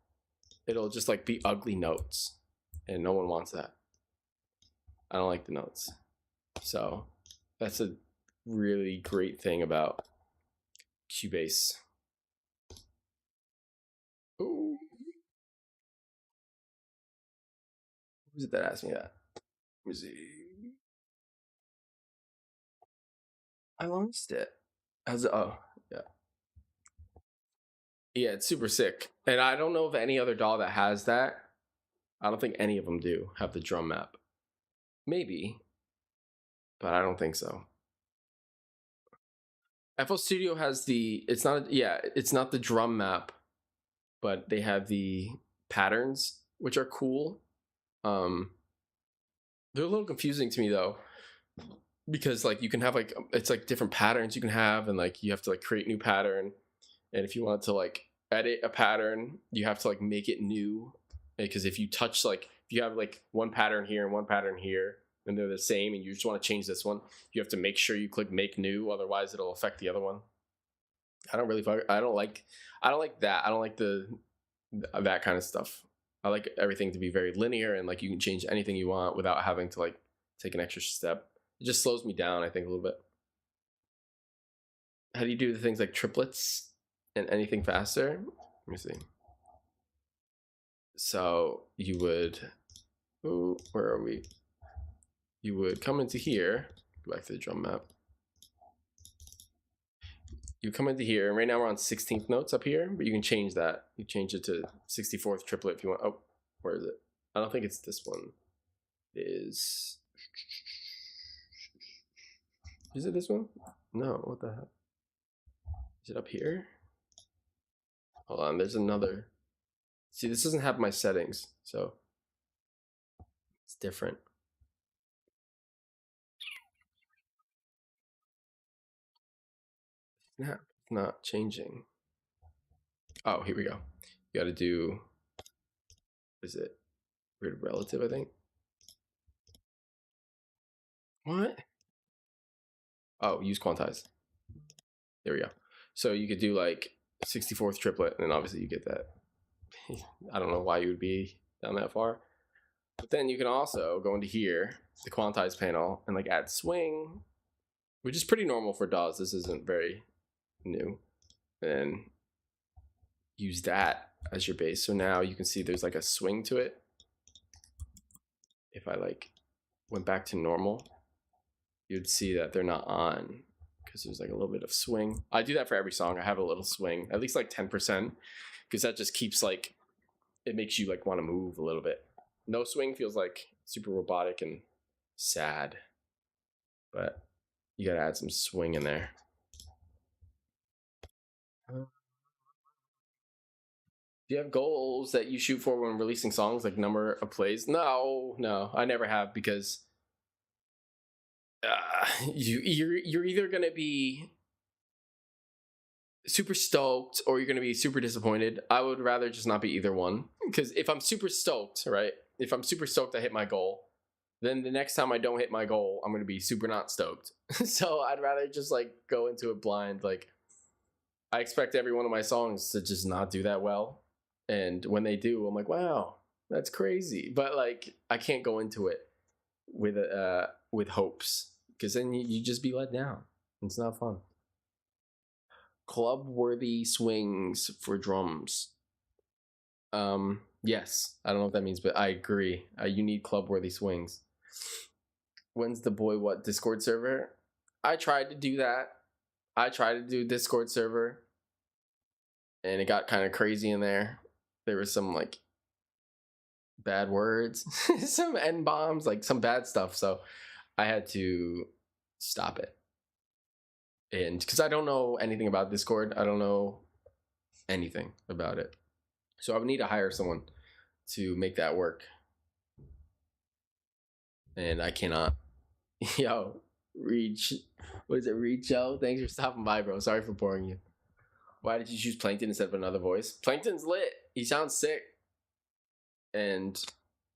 Speaker 4: It'll just like be ugly notes, and no one wants that. I don't like the notes. So that's a really great thing about Cubase. Ooh. Who's it that asked me that? Let me see. I lost it. How's it? Oh, yeah. Yeah, it's super sick. And I don't know of any other DAW that has that. I don't think any of them do have the drum map. Maybe, but I don't think so. FL Studio has it's not the drum map, but they have the patterns, which are cool. They're a little confusing to me though, because like you can have like it's like different patterns you can have, and like you have to like create new pattern, and if you want to like edit a pattern, you have to like make it new, because if you touch like if you have like one pattern here and one pattern here and they're the same and you just want to change this one, you have to make sure you click make new, otherwise it'll affect the other one. I don't like that. I don't like that kind of stuff. I like everything to be very linear, and like you can change anything you want without having to like take an extra step. It just slows me down, I think, a little bit. How do you do the things like triplets and anything faster? Let me see. So you would, where are we? You would come into here, go back to the drum map. You come into here, and right now we're on 16th notes up here, but you can change that. You change it to 64th triplet if you want. Oh, where is it? I don't think it's this one. Is it this one? No, what the heck? Is it up here? Hold on, there's another. See, this doesn't have my settings, so it's different. Snap, it's not changing. Oh, here we go. You gotta do, what is it? Weird relative, I think. What? Oh, use quantize. There we go. So you could do like 64th triplet, and then obviously you get that. I don't know why you would be down that far. But then you can also go into here, the quantize panel, and like add swing, which is pretty normal for DAWs. This isn't very new. And use that as your bass. So now you can see there's like a swing to it. If I like went back to normal, you'd see that they're not on because there's like a little bit of swing. I do that for every song. I have a little swing, at least like 10%, because that just keeps like, it makes you like want to move a little bit. No swing feels like super robotic and sad, but you gotta add some swing in there. Do you have goals that you shoot for when releasing songs, like number of plays? No, I never have, because you're either gonna be super stoked or you're gonna be super disappointed. I would rather just not be either one, because if I'm super stoked, right? If I'm super stoked I hit my goal, then the next time I don't hit my goal, I'm gonna be super not stoked. So I'd rather just like go into it blind. Like, I expect every one of my songs to just not do that well, and when they do, I'm like, wow, that's crazy. But like, I can't go into it with hopes, because then you just be let down. It's not fun. Club worthy swings for drums. Yes, I don't know what that means, but I agree. You need club worthy swings. When's the boy what Discord server? I tried to do that. I tried to do Discord server, and it got kind of crazy in there. There was some like bad words, some N-bombs, like some bad stuff. So I had to stop it. And because I don't know anything about Discord, I don't know anything about it. So I would need to hire someone to make that work. And I cannot. Yo, Reach. What is it, Reach? Yo, thanks for stopping by, bro. Sorry for boring you. Why did you choose Plankton instead of another voice? Plankton's lit. He sounds sick. And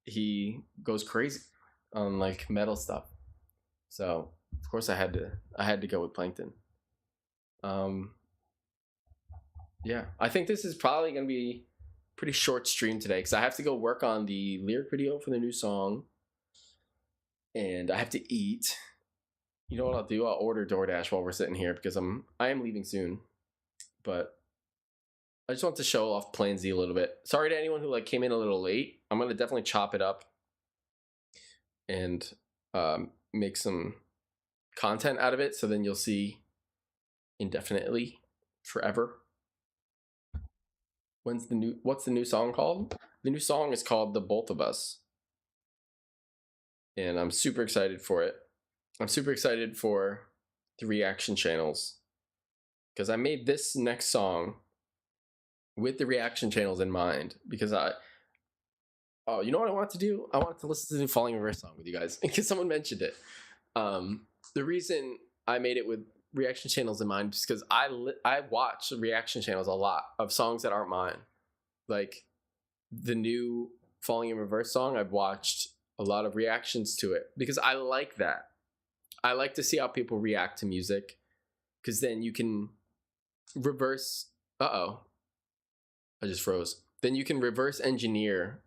Speaker 4: he goes crazy on like metal stuff. So of course I had to go with Plankton. Yeah, I think this is probably gonna be a pretty short stream today, because I have to go work on the lyric video for the new song, and I have to eat. You know what I'll do? I'll order DoorDash while we're sitting here, because I am leaving soon. But I just want to show off Plan Z a little bit. Sorry to anyone who like came in a little late. I'm gonna definitely chop it up and make some content out of it, so then you'll see indefinitely, forever. What's the new song called? The new song is called The Both of Us. And I'm super excited for it. I'm super excited for the reaction channels, because I made this next song with the reaction channels in mind, because you know what I wanted to do? I wanted to listen to the Falling in Reverse song with you guys, because someone mentioned it. The reason I made it with reaction channels in mind is because I watch reaction channels a lot of songs that aren't mine. Like the new Falling in Reverse song, I've watched a lot of reactions to it, because I like that. I like to see how people react to music, because then you can reverse. I just froze. Then you can reverse engineer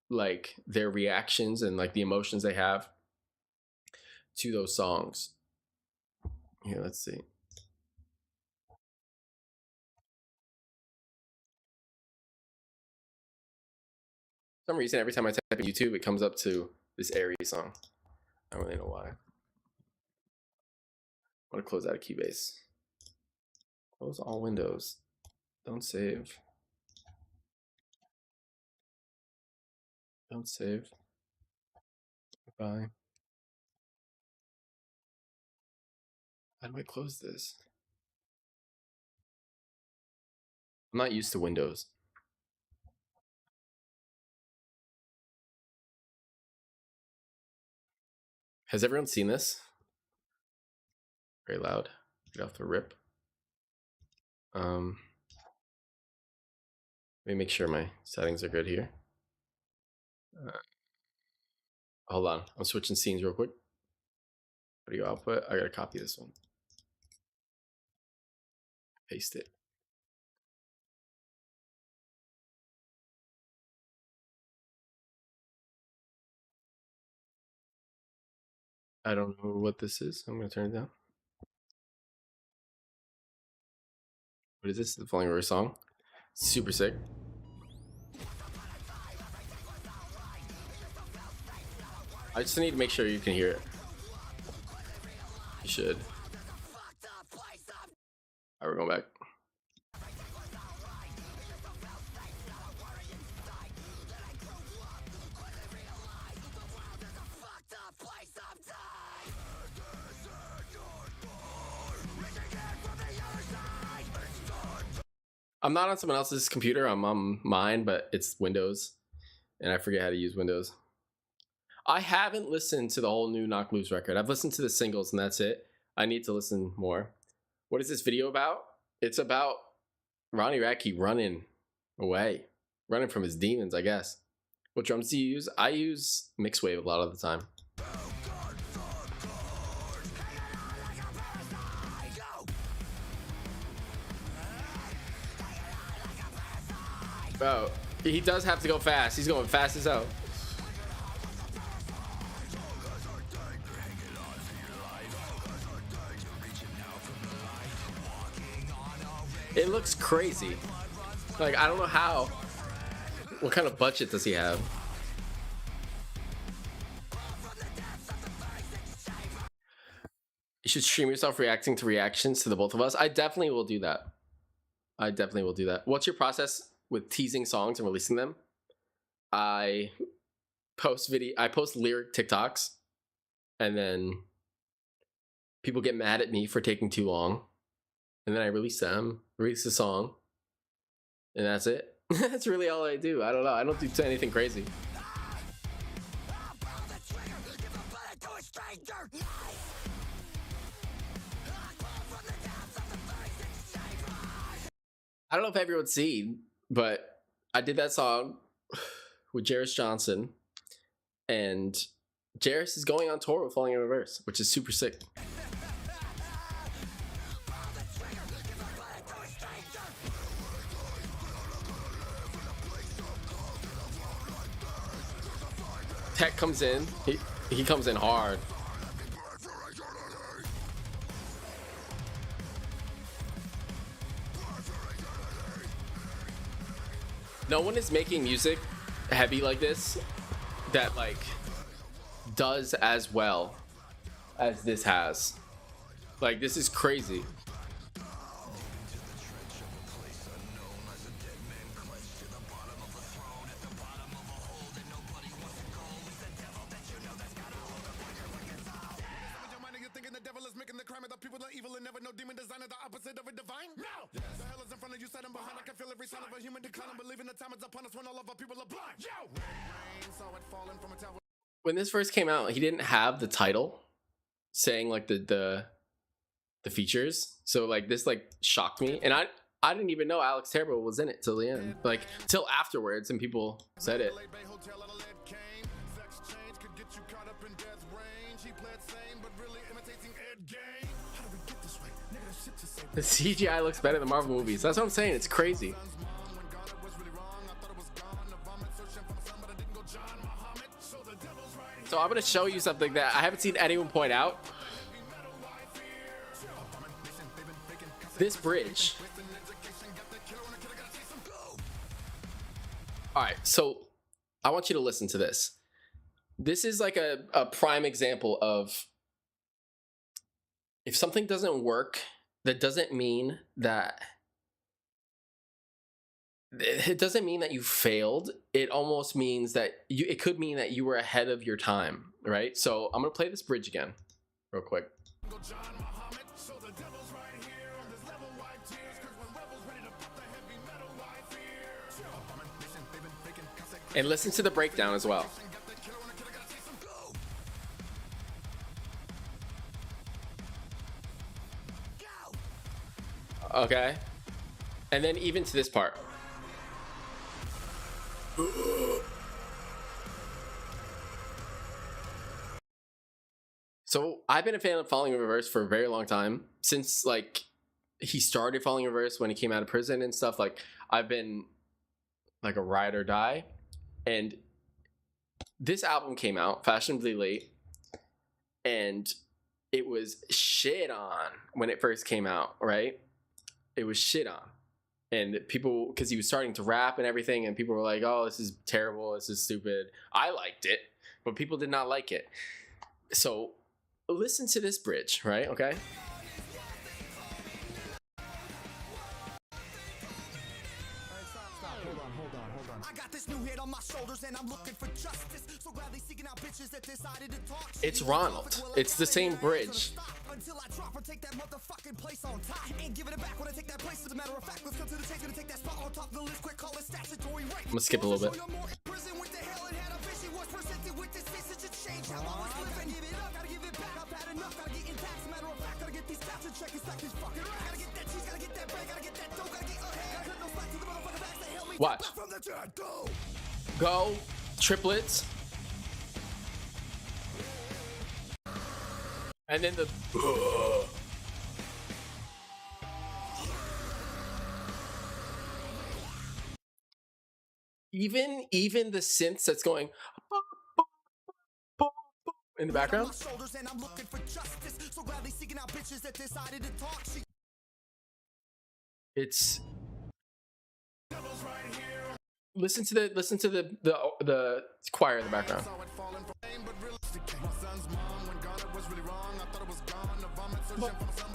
Speaker 4: like their reactions and like the emotions they have to those songs. Here, let's see. For some reason, every time I type in YouTube, it comes up to this Aries song. I don't really know why. I want to close out of Keybase. Close all windows. Don't save. Don't save. Goodbye. How do I close this? I'm not used to Windows. Has everyone seen this? Very loud. Get off the rip. Let me make sure my settings are good here. Hold on, I'm switching scenes real quick. Audio output. I gotta copy this one. Paste it. I don't know what this is. I'm gonna turn it down. What is this? The Falling River song. Super sick. I just need to make sure you can hear it. You should. Alright, we're going back. I'm not on someone else's computer. I'm on mine, but it's Windows, and I forget how to use Windows. I haven't listened to the whole new Knocked Loose record. I've listened to the singles, and that's it. I need to listen more. What is this video about? It's about Ronnie Radke running away, running from his demons, I guess. What drums do you use? I use Mixwave a lot of the time. Bro, he does have to go fast. He's going fast as hell. It looks crazy. Like, I don't know how. What kind of budget does he have? You should stream yourself reacting to reactions to the both of us. I definitely will do that. I definitely will do that. What's your process with teasing songs and releasing them? I post lyric TikToks, and then people get mad at me for taking too long, and then I release the song, and that's it. That's really all I do. I don't know. I don't do anything crazy. I don't know if everyone's seen, but I did that song with Jairus Johnson, and Jairus is going on tour with Falling in Reverse, which is super sick. Tech comes in, he comes in hard. No one is making music heavy like this that like does as well as this has. Like, this is crazy. When this first came out, he didn't have the title saying like the features, so like this like shocked me, and I didn't even know Alex Terrible was in it till the end, like till afterwards, and people said it. The CGI looks better than Marvel movies. That's what I'm saying. It's crazy. So I'm gonna show you something that I haven't seen anyone point out. This bridge. All right, so I want you to listen to this. This is like a prime example of if something doesn't work, that doesn't mean that it doesn't mean that you failed. It almost means that it could mean that you were ahead of your time, right? So I'm gonna play this bridge again real quick. And listen to the breakdown as well. Okay. And then even to this part. So I've been a fan of Falling in Reverse for a very long time, since like he started Falling in Reverse when he came out of prison and stuff. Like I've been like a ride or die, and this album came out fashionably late, and it was shit on when it first came out, right? It was shit on, and people, because he was starting to rap and everything, and people were like, oh, this is terrible, this is stupid. I liked it, but people did not like it. So listen to this bridge, right? Okay.
Speaker 5: I got this new head on my shoulders and I'm looking for justice. So gladly seeking out bitches that decided to talk shit.
Speaker 4: It's Ronald. It's the same bridge.
Speaker 5: Until I drop or take that motherfucking place on top. Ain't giving it back when I take that place. As a matter of fact, let's come to the chase. Gonna take that spot on top of the list. Quick, call it statutory rape.
Speaker 4: I'm gonna skip a little bit.
Speaker 5: Prison with the hell and had a vision. Was presented with this message of change. How I was living. Give it up, gotta give it back. I've had enough, gotta get intact. As a matter of fact, gotta get these stats and check. It's like this fucking rap. Gotta get that cheese, gotta get that bread, gotta get that dough, gotta get ahead. Gotta cut no slack to the motherfucking backs that help me.
Speaker 4: Watch.
Speaker 5: From the dead, go.
Speaker 4: Go. Triplets. And then the even the synths that's going in the background. It's listen to the choir in the background.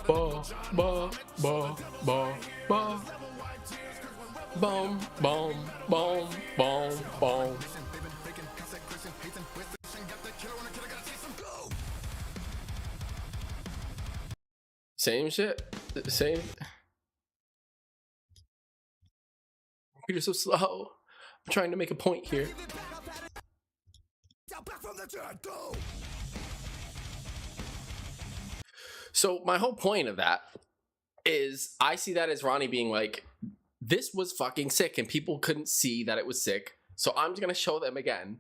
Speaker 4: Ba, ba, ba, ba, ba. Boom, boom, boom, boom, boom. Same shit. Same. You're so slow. I'm trying to make a point here. So my whole point of that is I see that as Ronnie being like, this was fucking sick and people couldn't see that it was sick. So I'm just going to show them again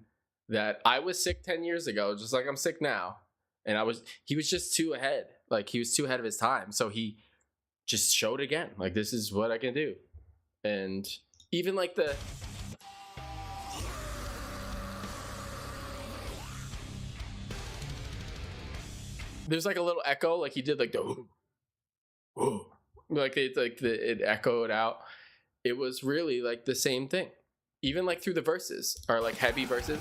Speaker 4: that I was sick 10 years ago, just like I'm sick now. And he was just too ahead. Like he was too ahead of his time. So he just showed again, like, this is what I can do. And even like there's like a little echo, like he did like the like it echoed out. It was really like the same thing, even like through the verses are like heavy verses.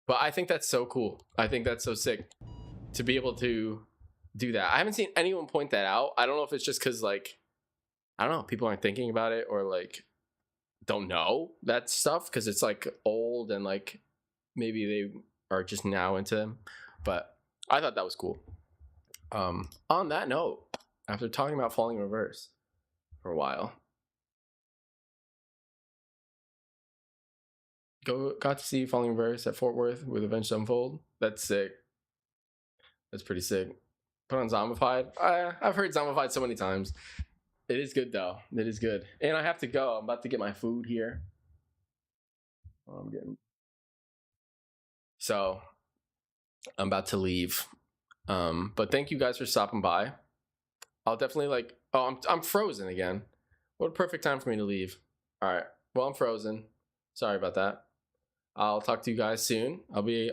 Speaker 4: But I think that's so cool. I think that's so sick to be able to do that. I haven't seen anyone point that out. I don't know if it's just because, like, I don't know, people aren't thinking about it or like don't know that stuff because it's like old and like maybe they are just now into them. But I thought that was cool. On that note, after talking about Falling in Reverse for a while, got to see Falling in Reverse at Fort Worth with Avenged Sevenfold. That's sick. That's pretty sick. Put on Zombified. I've heard Zombified so many times. It is good though. It is good. And I have to go. I'm about to get my food here. So I'm about to leave. But thank you guys for stopping by. I'll definitely like. Oh, I'm frozen again. What a perfect time for me to leave. All right. Well, I'm frozen. Sorry about that. I'll talk to you guys soon. I'll be